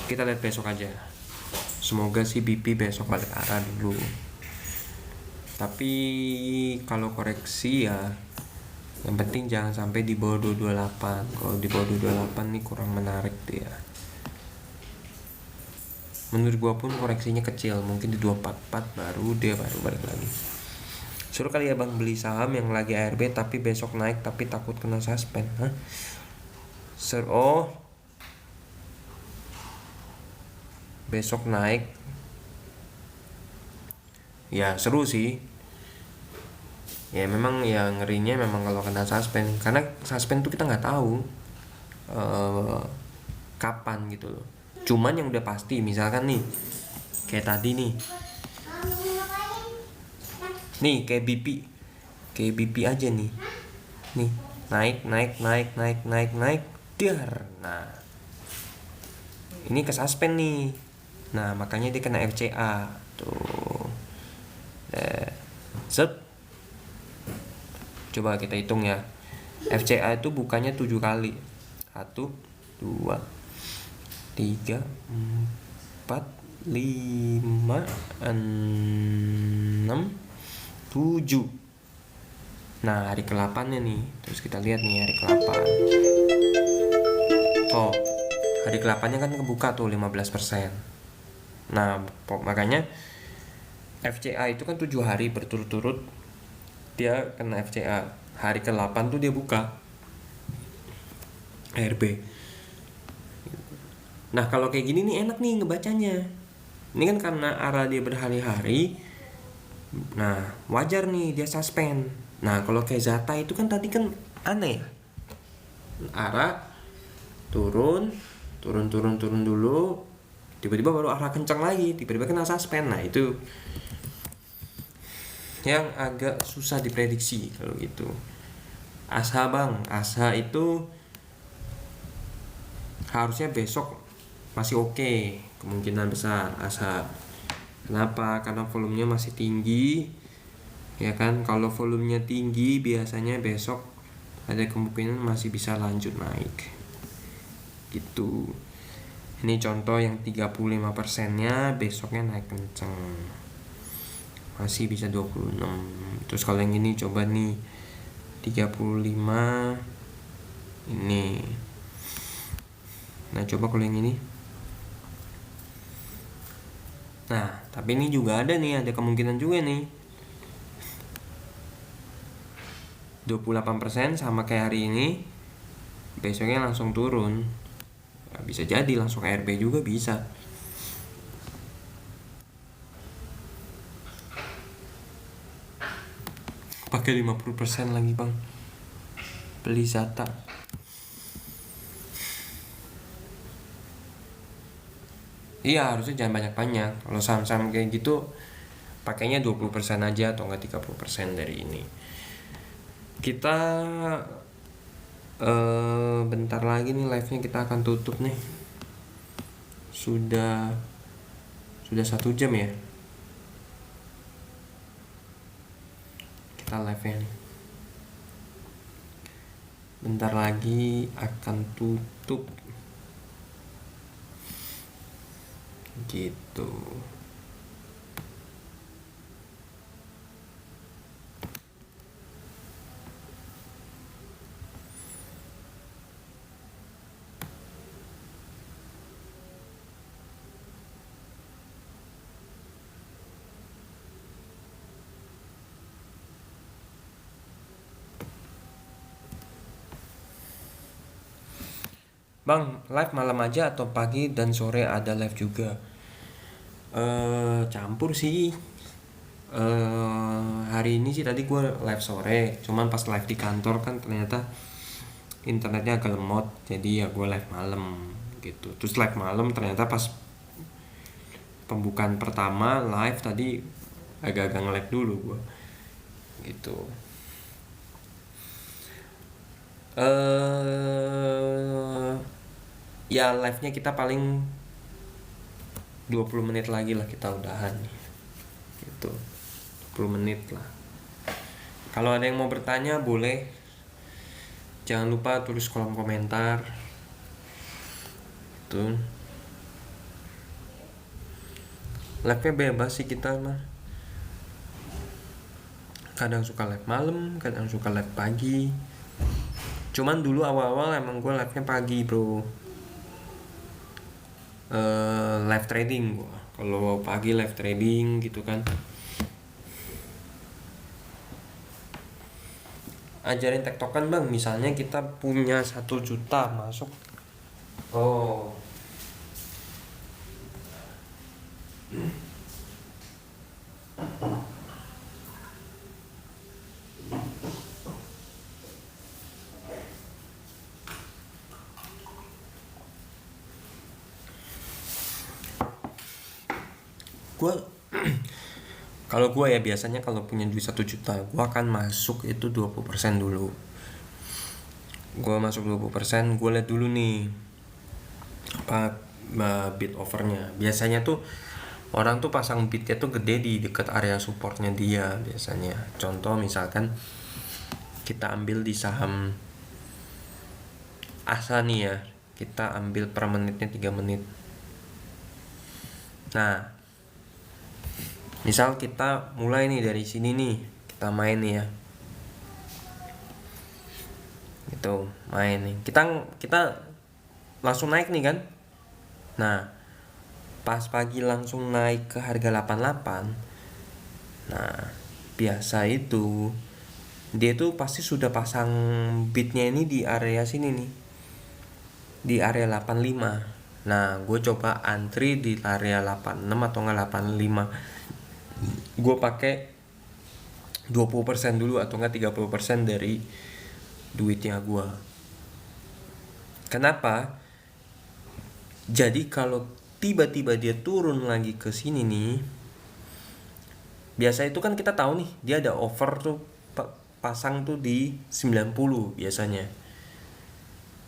kita lihat besok aja. Semoga sih BP besok balik arah dulu. Tapi kalau koreksi ya yang penting jangan sampai di bawah 228. Kalau di bawah 228 nih kurang menarik dia. Menurut gua pun koreksinya kecil, mungkin di 244 baru balik lagi. Suruh kali ya bang beli saham yang lagi ARB tapi besok naik tapi takut kena suspend. Besok naik Ya seru sih. Ya memang ya ngerinya memang kalau kena suspend, karena suspend tuh kita nggak tahu eh, kapan gitu loh. Cuman yang udah pasti misalkan nih kayak tadi nih kayak BP aja nih, naik naik naik naik naik naik dar. Nah ini ke suspend nih, nah makanya dia kena FCA tuh. Set, coba kita hitung ya. FCA itu bukannya 7 kali. 1, 2, 3, 4, 5, 6, 7. Nah hari ke-8 nya nih. Terus kita lihat nih hari ke-8. Oh, hari ke-8 nya kan kebuka tuh 15%. Nah makanya FCA itu kan 7 hari berturut-turut dia kena FCA. Hari ke-8 tuh dia buka ARB. Nah kalau kayak gini nih enak nih ngebacanya. Ini kan karena ARA dia berhari-hari. Nah wajar nih dia suspend. Nah kalau kayak Zata itu kan tadi kan aneh. ARA turun dulu, tiba-tiba baru ARA kencang lagi, tiba-tiba kena suspend. Nah itu yang agak susah diprediksi kalau gitu. Asa itu harusnya besok masih oke, kemungkinan besar Asa. Kenapa? Karena volumenya masih tinggi, ya kan? Kalau volumenya tinggi biasanya besok ada kemungkinan masih bisa lanjut naik gitu. Ini contoh yang 35% nya besoknya naik kenceng, masih bisa 26. Terus kalau yang ini coba nih 35 ini. Nah coba kalau yang ini. Nah tapi ini juga ada kemungkinan juga nih 28% sama kayak hari ini, besoknya langsung turun. Nah, bisa jadi langsung ARB juga bisa. Pakai 50% lagi bang, beli Zata. Iya harusnya jangan banyak-banyak. Kalau saham-saham kayak gitu pakainya 20% aja atau enggak 30% dari ini. Kita bentar lagi nih live-nya kita akan tutup nih. Sudah 1 jam ya kita live-nya nih. Bentar lagi akan tutup gitu. Bang, live malam aja atau pagi dan sore ada live juga? Campur sih. Hari ini sih tadi gue live sore, cuman pas live di kantor kan ternyata internetnya agak lemot, jadi ya gue live malam gitu. Terus live malam ternyata pas pembukaan pertama live tadi agak-agak nge-lag dulu gue gitu. Ya live-nya kita paling 20 menit lagi lah kita udahan gitu, 20 menit lah. Kalau ada yang mau bertanya boleh, jangan lupa tulis kolom komentar tuh. Live-nya bebas sih kita mah, kadang suka live malam, kadang suka live pagi. Cuman dulu awal-awal emang gue live-nya pagi bro. Live trading gua. Kalau pagi live trading gitu kan. Ajarin tektokan bang, misalnya kita punya 1 juta masuk. Oh. Gue kalau gue ya biasanya kalau punya duit 1 juta, gue akan masuk itu 20% dulu. Gue masuk 20%, gue lihat dulu nih apa bid overnya. Biasanya tuh orang tuh pasang bidnya tuh gede di dekat area supportnya dia biasanya. Contoh misalkan kita ambil di saham ASA nih ya, kita ambil per menitnya 3 menit. Nah, misal kita mulai nih dari sini nih, kita main nih ya. Gitu, main nih. Kita langsung naik nih kan. Nah, pas pagi langsung naik ke harga 88. Nah, biasa itu dia tuh pasti sudah pasang bidnya ini di area sini nih, di area 85. Nah, gue coba antri di area 86 atau enggak 85. Gue pakai 20% dulu atau enggak 30% dari duitnya gue. Kenapa? Jadi kalau tiba-tiba dia turun lagi ke sini nih, biasa itu kan kita tahu nih, dia ada offer tuh pasang tuh di 90 biasanya.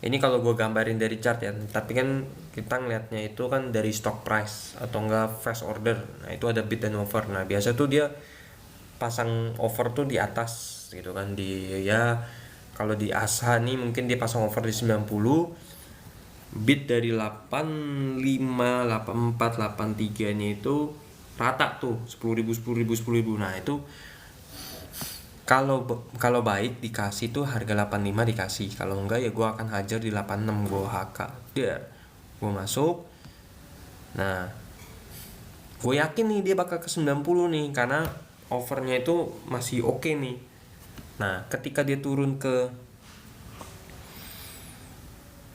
Ini kalau gue gambarin dari chart ya, tapi kan kita ngeliatnya itu kan dari stock price atau enggak fast order. Nah, itu ada bid dan offer. Nah, biasa tuh dia pasang offer tuh di atas gitu kan, di ya kalau di ASA nih mungkin dia pasang offer di 90, bid dari 85, 84, 83 nya itu rata tuh 10.000, 10.000, 10.000. Nah, itu kalau baik dikasih tuh harga 85 dikasih, kalau enggak ya gue akan hajar di 86, gue HK dia, gue masuk. Nah, gue yakin nih dia bakal ke 90 nih karena offernya itu masih oke nih. Nah, ketika dia turun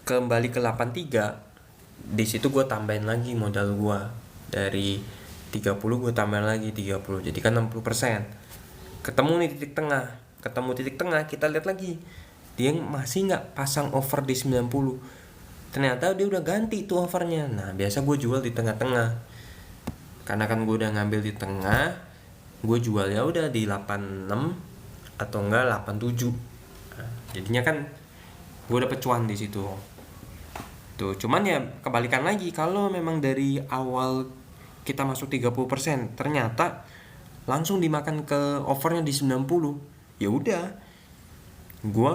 kembali ke 83, di situ gue tambahin lagi modal gue dari 30, gue tambahin lagi 30, jadi kan 60%. Ketemu nih titik tengah, kita lihat lagi dia masih nggak pasang offer di 90. Ternyata dia udah ganti tuh offernya. Nah, biasa gue jual di tengah-tengah, karena kan gue udah ngambil di tengah, gue jual ya udah di 86 atau enggak 87. Nah, jadinya kan gue dapet cuan di situ tuh. Cuman ya kebalikan lagi, kalau memang dari awal kita masuk 30%, ternyata langsung dimakan ke offernya di 90, ya udah gua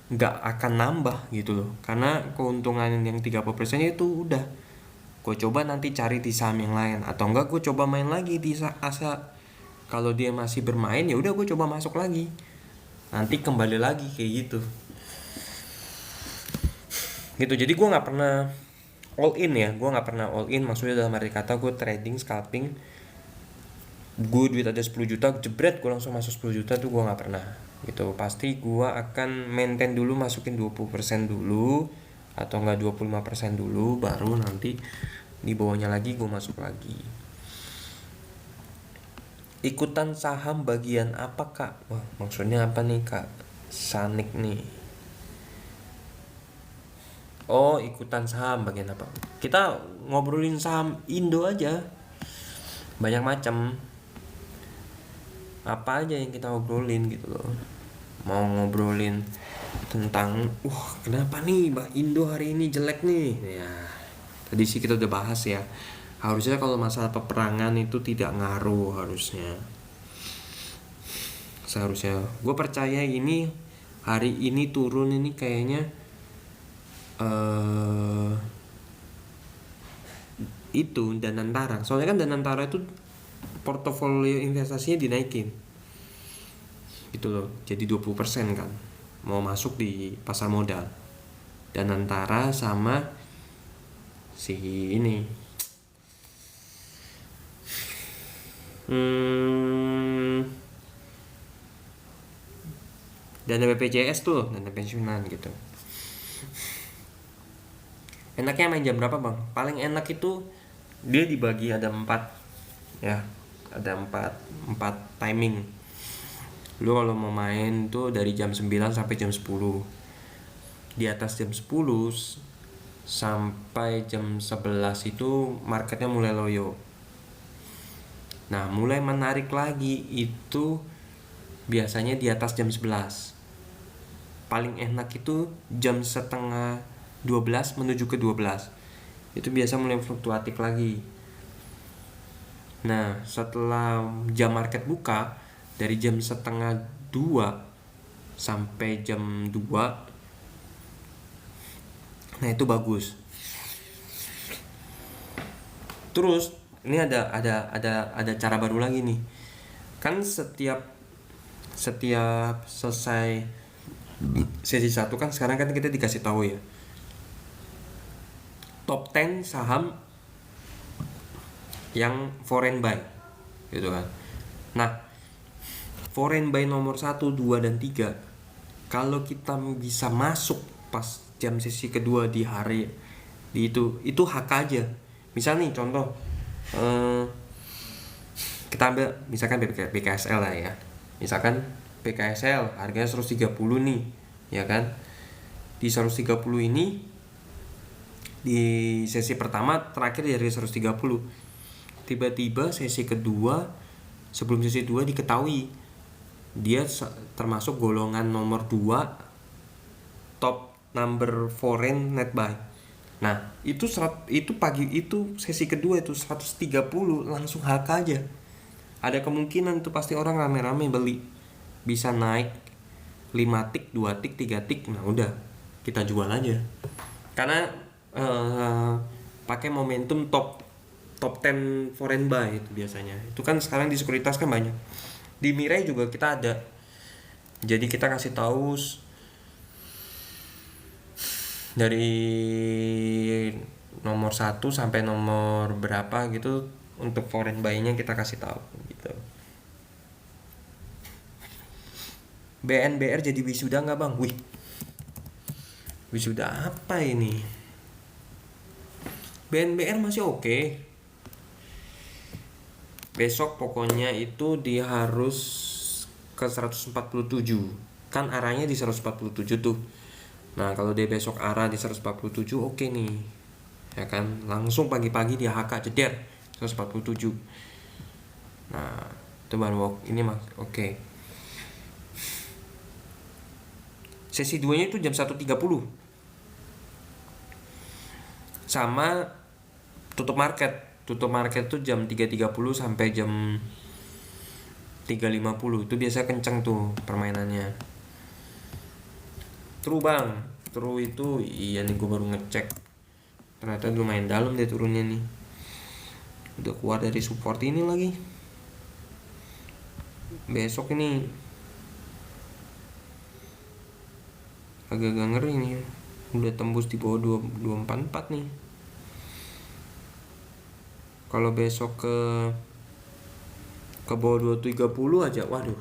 nggak akan nambah gitu loh, karena keuntungan yang 30% itu udah gua coba nanti cari di saham yang lain, atau enggak gua coba main lagi di ASA. Kalau dia masih bermain ya udah gua coba masuk lagi, nanti kembali lagi kayak gitu. Jadi gua nggak pernah all in ya, maksudnya dalam arti kata gue trading scalping, gue duit ada 10 juta jebret gue langsung masuk 10 juta tuh gue gak pernah gitu. Pasti gue akan maintain dulu, masukin 20% dulu atau enggak 25% dulu, baru nanti di bawahnya lagi gue masuk lagi. Ikutan saham bagian apa kak? Wah, maksudnya apa nih kak? Sanik nih. Oh, ikutan saham bagian apa? Kita ngobrolin saham Indo aja, banyak macam. Apa aja yang kita obrolin gitu loh. Mau ngobrolin tentang kenapa nih Mbak Indo hari ini jelek nih ya, tadi sih kita udah bahas ya. Harusnya kalau masalah peperangan itu tidak ngaruh, seharusnya gue percaya ini hari ini turun ini kayaknya itu Danantara. Soalnya kan Danantara itu portofolio investasinya dinaikin gitu loh, jadi 20% kan, mau masuk di pasar modal. Dan antara sama si ini dana BPJS tuh, dana pensiunan gitu. Enaknya main jam berapa bang? Paling enak itu dia dibagi ada 4 ya, ada 4 timing. Lu kalau mau main tuh dari jam 9 sampai jam 10. Di atas jam 10 sampai jam 11 itu marketnya mulai loyo. Nah, mulai menarik lagi itu biasanya di atas jam 11. Paling enak itu jam setengah 12 menuju ke 12. Itu biasa mulai fluktuatif lagi. Nah, setelah jam market buka dari jam setengah 2 sampai jam 2, nah itu bagus. Terus ini ada cara baru lagi nih. Kan setiap selesai sesi 1 kan sekarang kan kita dikasih tahu ya. Top 10 saham yang foreign buy gitu kan. Nah, foreign buy nomor 1, 2 dan 3 kalau kita bisa masuk pas jam sesi kedua di hari di itu HK aja. Misal nih contoh kita ambil misalkan BKSL lah ya. Misalkan BKSL harganya 130 nih, ya kan? Di 130 ini di sesi pertama terakhir dari 130. Tiba-tiba sesi kedua sebelum sesi 2 diketahui dia termasuk golongan nomor 2 top number foreign net buy. Nah, itu pagi itu sesi kedua itu 130 langsung HK aja. Ada kemungkinan itu pasti orang rame-rame beli. Bisa naik 5 tik, 2 tik, 3 tik. Nah, udah kita jual aja. Karena pakai momentum top 10 foreign buy itu biasanya. Itu kan sekarang di sekuritas kan banyak. Di Mirai juga kita ada. Jadi kita kasih tahu dari nomor 1 sampai nomor berapa gitu untuk foreign buy-nya kita kasih tahu gitu. BNBR jadi wisuda nggak bang? Wih, wisuda apa ini? BNBR masih oke. Besok pokoknya itu dia harus ke 147. Kan arahnya di 147 tuh. Nah, kalau dia besok arah di 147 oke nih. Ya kan? Langsung pagi-pagi dia HK jeder 147. Nah, itu baru ini mah oke. Sesi 2-nya itu jam 1.30. Sama tutup market. Tutup market tuh jam 3.30 sampai jam 3.50. Itu biasa kenceng tuh permainannya. True bang, true itu iya nih gue baru ngecek. Ternyata lumayan dalam deh turunnya nih. Udah keluar dari support ini lagi. Besok ini agak-agak ngeri nih. Udah tembus di bawah 244 nih. Kalau besok ke bawah 230 aja, waduh,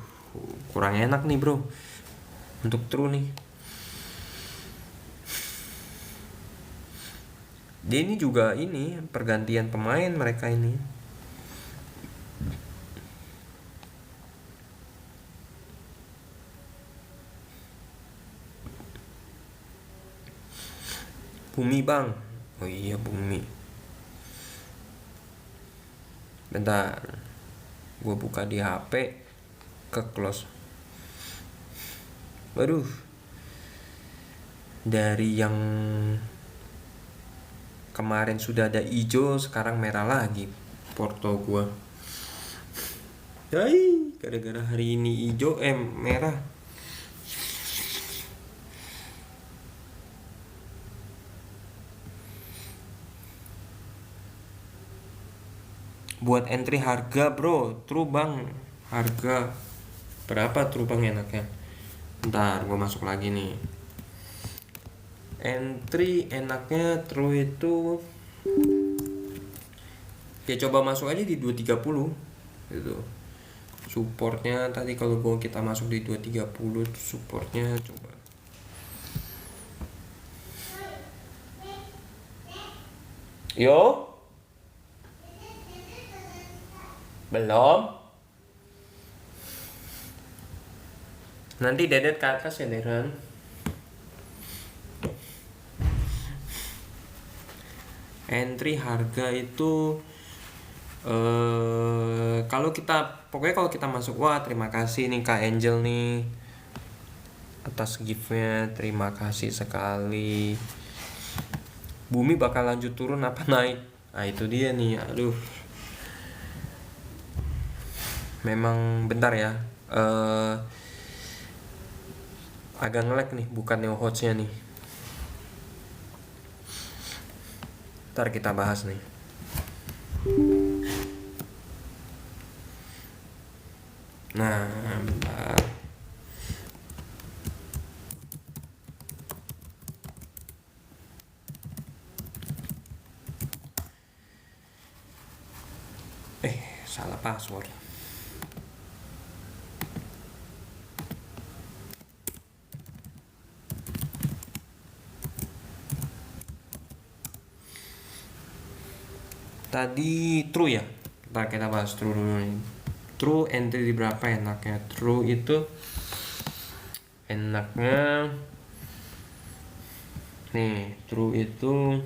kurang enak nih bro untuk true nih. Dia ini juga ini pergantian pemain mereka ini. Bumi bang, oh iya Bumi. Bentar, gue buka di HP ke close. Waduh, dari yang kemarin sudah ada hijau sekarang merah lagi porto gue. Hai, gara-gara hari ini hijau merah. Buat entry harga bro, true bang, harga berapa true bang enaknya? Bentar, gue masuk lagi nih. Entry enaknya true itu ya coba masuk aja di 230 gitu. Supportnya tadi kalau kita masuk di 230 itu supportnya coba. Yo, belum. Nanti dedet ke atas ya Deran. Entry harga itu Kalau kita masuk, wah terima kasih nih Kak Angel nih atas giftnya, terima kasih sekali. Bumi bakal lanjut turun apa naik? Nah itu dia nih, aduh. Memang bentar ya. eh Agak nge-lag nih, bukan Neo Hotnya nih. Ntar kita bahas nih. Nah, bentar. Salah password. Tadi true ya. Ntar kita bahas true dulu nih. True entry di berapa enaknya? True itu enaknya nih, true itu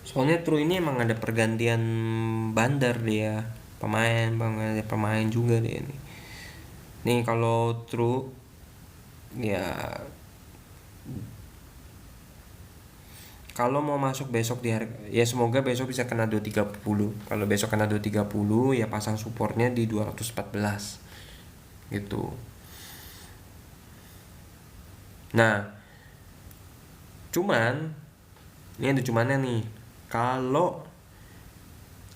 soalnya true ini emang ada pergantian bandar dia, pemain juga dia nih. Nih kalau true ya, kalau mau masuk besok di harga, ya semoga besok bisa kena 230. Kalau besok kena 230 ya pasang supportnya di 214 gitu. Nah, cuman ini ada cumannya nih. Kalau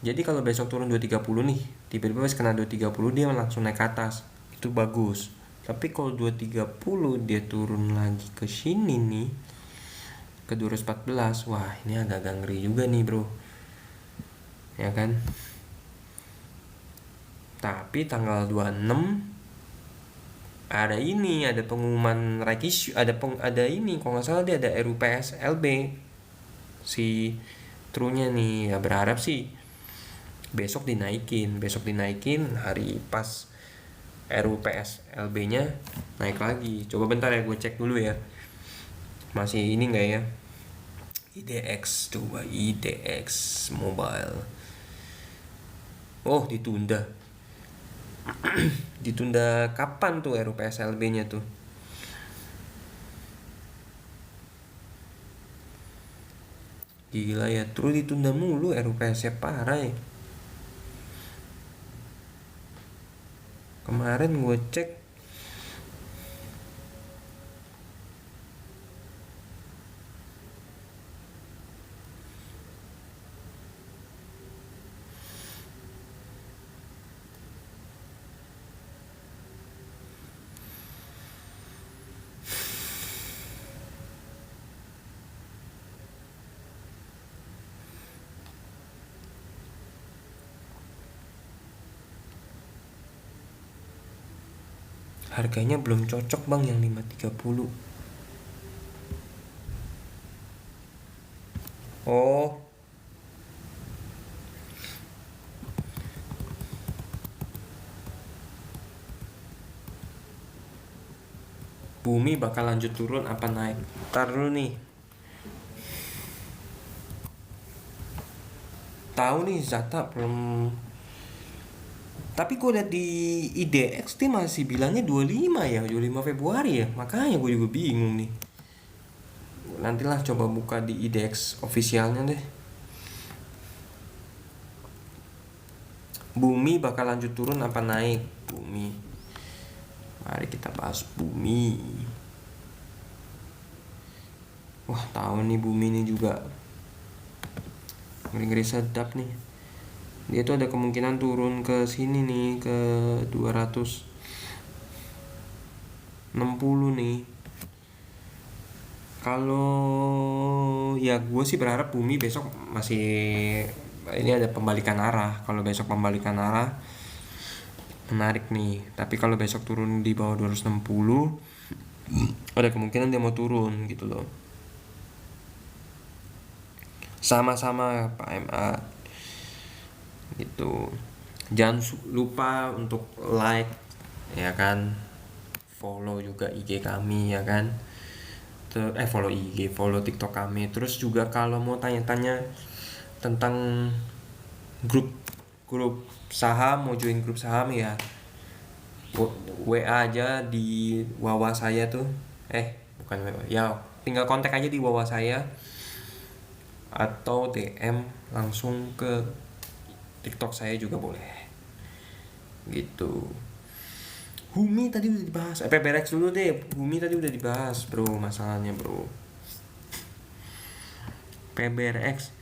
kalau besok turun 230 nih, tiba-tiba pas kena 230 dia langsung naik ke atas. Itu bagus. Tapi kalau 230 dia turun lagi ke sini nih, ke 214, wah ini agak ngeri juga nih bro, ya kan. Tapi tanggal 26 ada pengumuman right issue, ada ini kalau nggak salah dia ada RUPS LB si true-nya nih. Ya berharap sih besok dinaikin hari pas RUPS LB-nya naik lagi. Coba bentar ya, gue cek dulu ya. Masih ini enggak ya? IDX, coba IDX Mobile. Oh, ditunda. Ditunda kapan tuh RUPS LB-nya tuh? Gila ya, terus ditunda mulu RUPS-nya, parah ya. Kemarin gue cek harganya belum cocok bang yang 530. Oh, bumi bakal lanjut turun apa naik? Ntar dulu nih. Tahu nih Zata belum. Tapi gue liat di IDX dia masih bilangnya 25 ya, 25 Februari ya. Makanya gue juga bingung nih. Nantilah coba buka di IDX officialnya deh. Bumi bakal lanjut turun apa naik? Bumi. Mari kita bahas bumi. Wah, tahu nih bumi ini juga ngeri-ngeri sedap nih. Dia tuh ada kemungkinan turun ke sini nih, ke 260 nih. Kalau ya gue sih berharap bumi besok masih ini ada pembalikan arah. Kalau besok pembalikan arah menarik nih. Tapi kalau besok turun di bawah 260 ada kemungkinan dia mau turun gitu loh. Sama-sama Pak MA gitu. Jangan lupa untuk like ya kan, follow juga IG kami ya kan. Follow IG, follow TikTok kami. Terus juga kalau mau tanya-tanya tentang grup grup saham, mau join grup saham ya WA aja di Wawa saya tuh, bukan WA ya, tinggal kontak aja di Wawa saya atau DM langsung ke TikTok saya juga boleh gitu. Humi tadi udah dibahas, PBRX dulu deh. Humi tadi udah dibahas bro, masalahnya bro. PBRX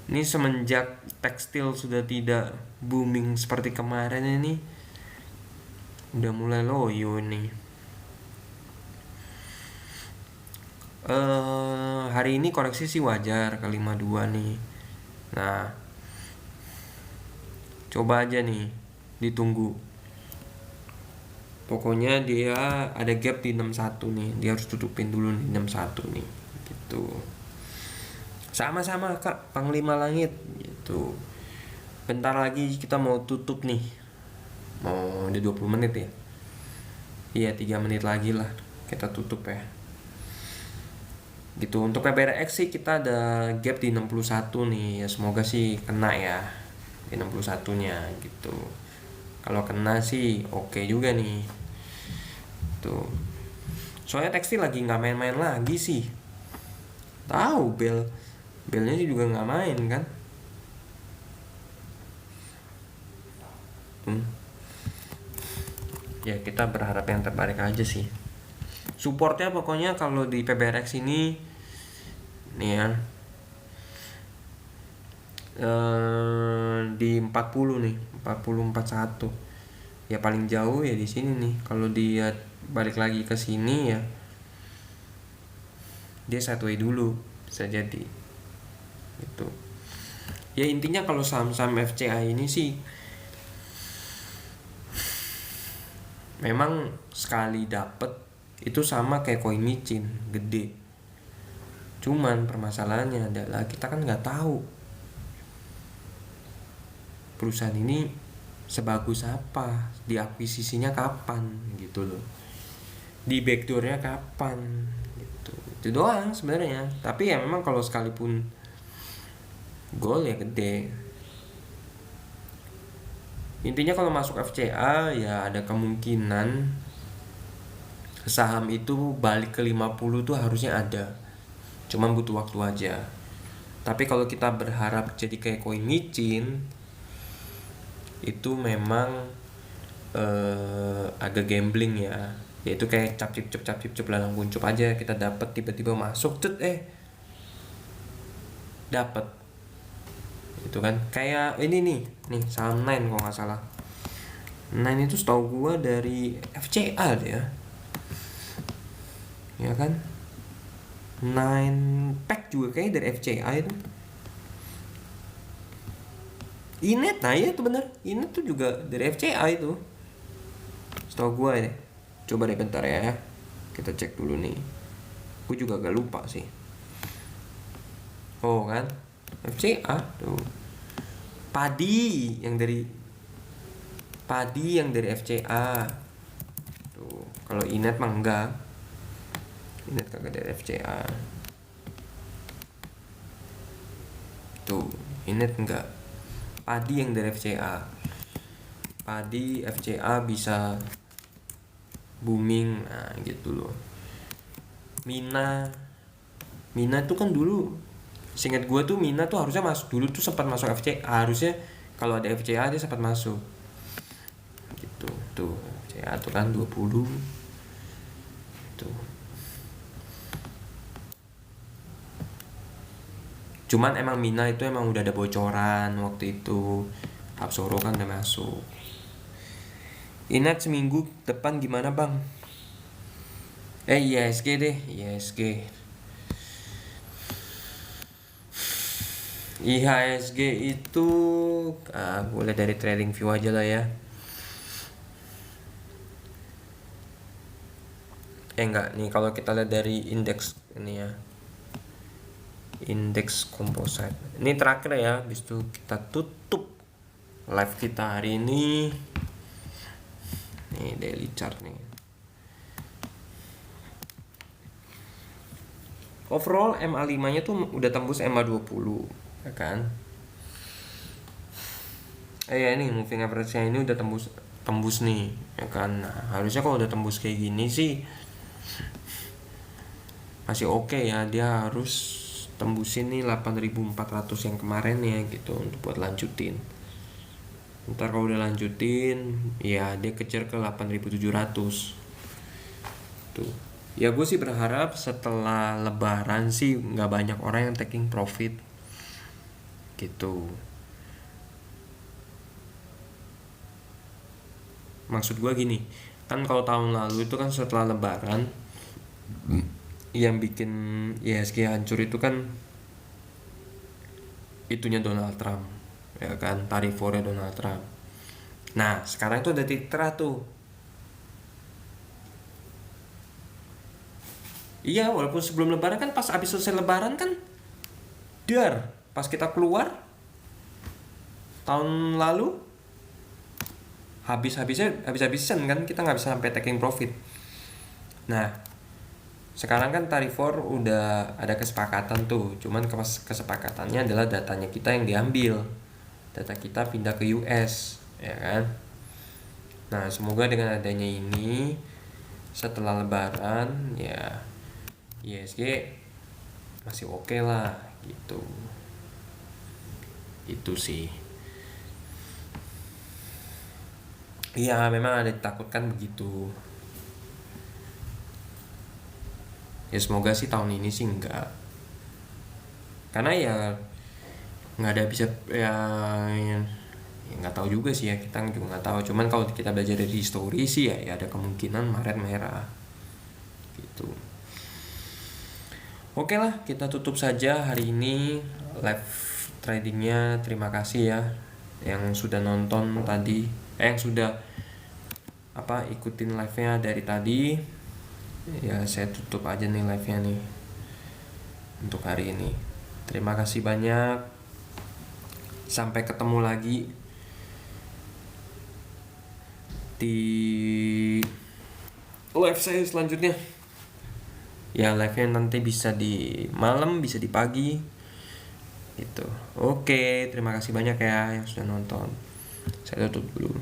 ini semenjak tekstil sudah tidak booming seperti kemarin ini, udah mulai loyo nih. Hari ini koreksi sih wajar ke 52 nih. Nah, coba aja nih ditunggu. Pokoknya dia ada gap di 61 nih. Dia harus tutupin dulu di 61 nih. Gitu. Sama-sama Kak, Panglima Langit gitu. Bentar lagi kita mau tutup nih. Mau di 20 menit ya. Iya, 3 menit lagi lah kita tutup ya. Gitu. Untuk PBRX sih kita ada gap di 61 nih. Ya semoga sih kena ya di 61-nya gitu. Kalau kena sih oke juga nih. Tuh. Soalnya tekstil lagi nggak main-main lagi sih. Tahu belnya juga nggak main kan. Ya kita berharap yang terbaik aja sih. Supportnya pokoknya kalau di PBRX ini nih ya, di 40 nih, 40 41 ya paling jauh ya di sini nih. Kalau dia balik lagi ke sini ya dia sideways dulu bisa jadi gitu. Ya intinya kalau saham-saham FCA ini sih memang sekali dapet itu sama kayak koin micin gede. Cuman permasalahannya adalah kita kan nggak tahu perusahaan ini sebagus apa, diakuisisinya kapan gitu loh, di backdoornya kapan gitu. Itu doang sebenarnya. Tapi ya memang kalau sekalipun gol ya gede. Intinya kalau masuk FCA ya ada kemungkinan saham itu balik ke 50 tuh harusnya ada. Cuma butuh waktu aja. Tapi kalau kita berharap jadi kayak koin micin itu memang agak gambling ya. Yaitu kayak cap cip lalang kuncup aja kita dapat tiba-tiba masuk dapat. Itu kan kayak ini nih saham Nine kalau nggak salah. Nine itu setahu gua dari FCA deh ya. Ya kan? Nine Pack juga kayak dari FCA itu. Inet, nah ya itu bener. Inet tuh juga dari FCA itu. Setahu gua ya. Coba deh bentar ya. Kita cek dulu nih. Gue juga agak lupa sih. Oh kan? FCA tuh. Padi yang dari FCA. Tuh, kalau Inet mah enggak. Inet kagak dari FCA. Tuh, Inet enggak. Padi yang dari FCA. Padi FCA bisa booming, nah gitu loh. Mina itu kan dulu, seingat gue tuh Mina tuh harusnya masuk dulu tuh, sempat masuk FCA harusnya. Kalau ada FCA dia sempat masuk gitu. Tuh FCA tuh kan 20 tuh. Cuman emang Mina itu emang udah ada bocoran waktu itu. Absoro kan udah masuk. Ingat seminggu depan gimana bang? IHSG deh, IHSG. IHSG itu boleh dari trading view aja lah ya. Enggak nih, kalau kita lihat dari indeks ini ya, indeks composite ini terakhir ya. Habis itu kita tutup live kita hari ini. Nih daily chart nih. Overall MA5 nya tuh udah tembus MA20 ya kan. Ini moving average-nya ini udah tembus nih, ya kan. Nah, harusnya kalau udah tembus kayak gini sih masih oke ya, dia harus tembusin nih 8.400 yang kemarin ya gitu untuk buat lanjutin. Ntar kalau udah lanjutin ya dia kejar ke 8.700 tuh. Ya gue sih berharap setelah lebaran sih nggak banyak orang yang taking profit gitu. Maksud gue gini, kan kalau tahun lalu itu kan setelah lebaran yang bikin IHSG hancur itu kan itunya Donald Trump, ya kan, tarif warnya Donald Trump. Nah sekarang itu ada titik terah tuh. Iya, walaupun sebelum lebaran kan, pas abis selesai lebaran kan pas kita keluar tahun lalu habis-habisan kan, kita nggak bisa sampai taking profit. Nah sekarang kan tarif war udah ada kesepakatan tuh, cuman kesepakatannya adalah datanya kita yang diambil, data kita pindah ke US, ya kan. Nah semoga dengan adanya ini setelah lebaran ya ISG masih oke lah gitu. Itu sih. Iya memang ada ditakutkan begitu. Ya semoga sih tahun ini sih enggak. Karena ya nggak ada bisa ya nggak tahu juga sih ya, kita juga nggak tahu. Cuman kalau kita belajar dari histori sih ya ada kemungkinan Maret merah gitu. Oke lah, kita tutup saja hari ini live tradingnya. Terima kasih ya yang sudah nonton tadi, yang sudah ikutin live-nya dari tadi. Ya saya tutup aja nih live-nya nih untuk hari ini. Terima kasih banyak. Sampai ketemu lagi di live saya selanjutnya. Ya live-nya nanti bisa di malam, bisa di pagi gitu. Oke, terima kasih banyak ya yang sudah nonton. Saya tutup dulu.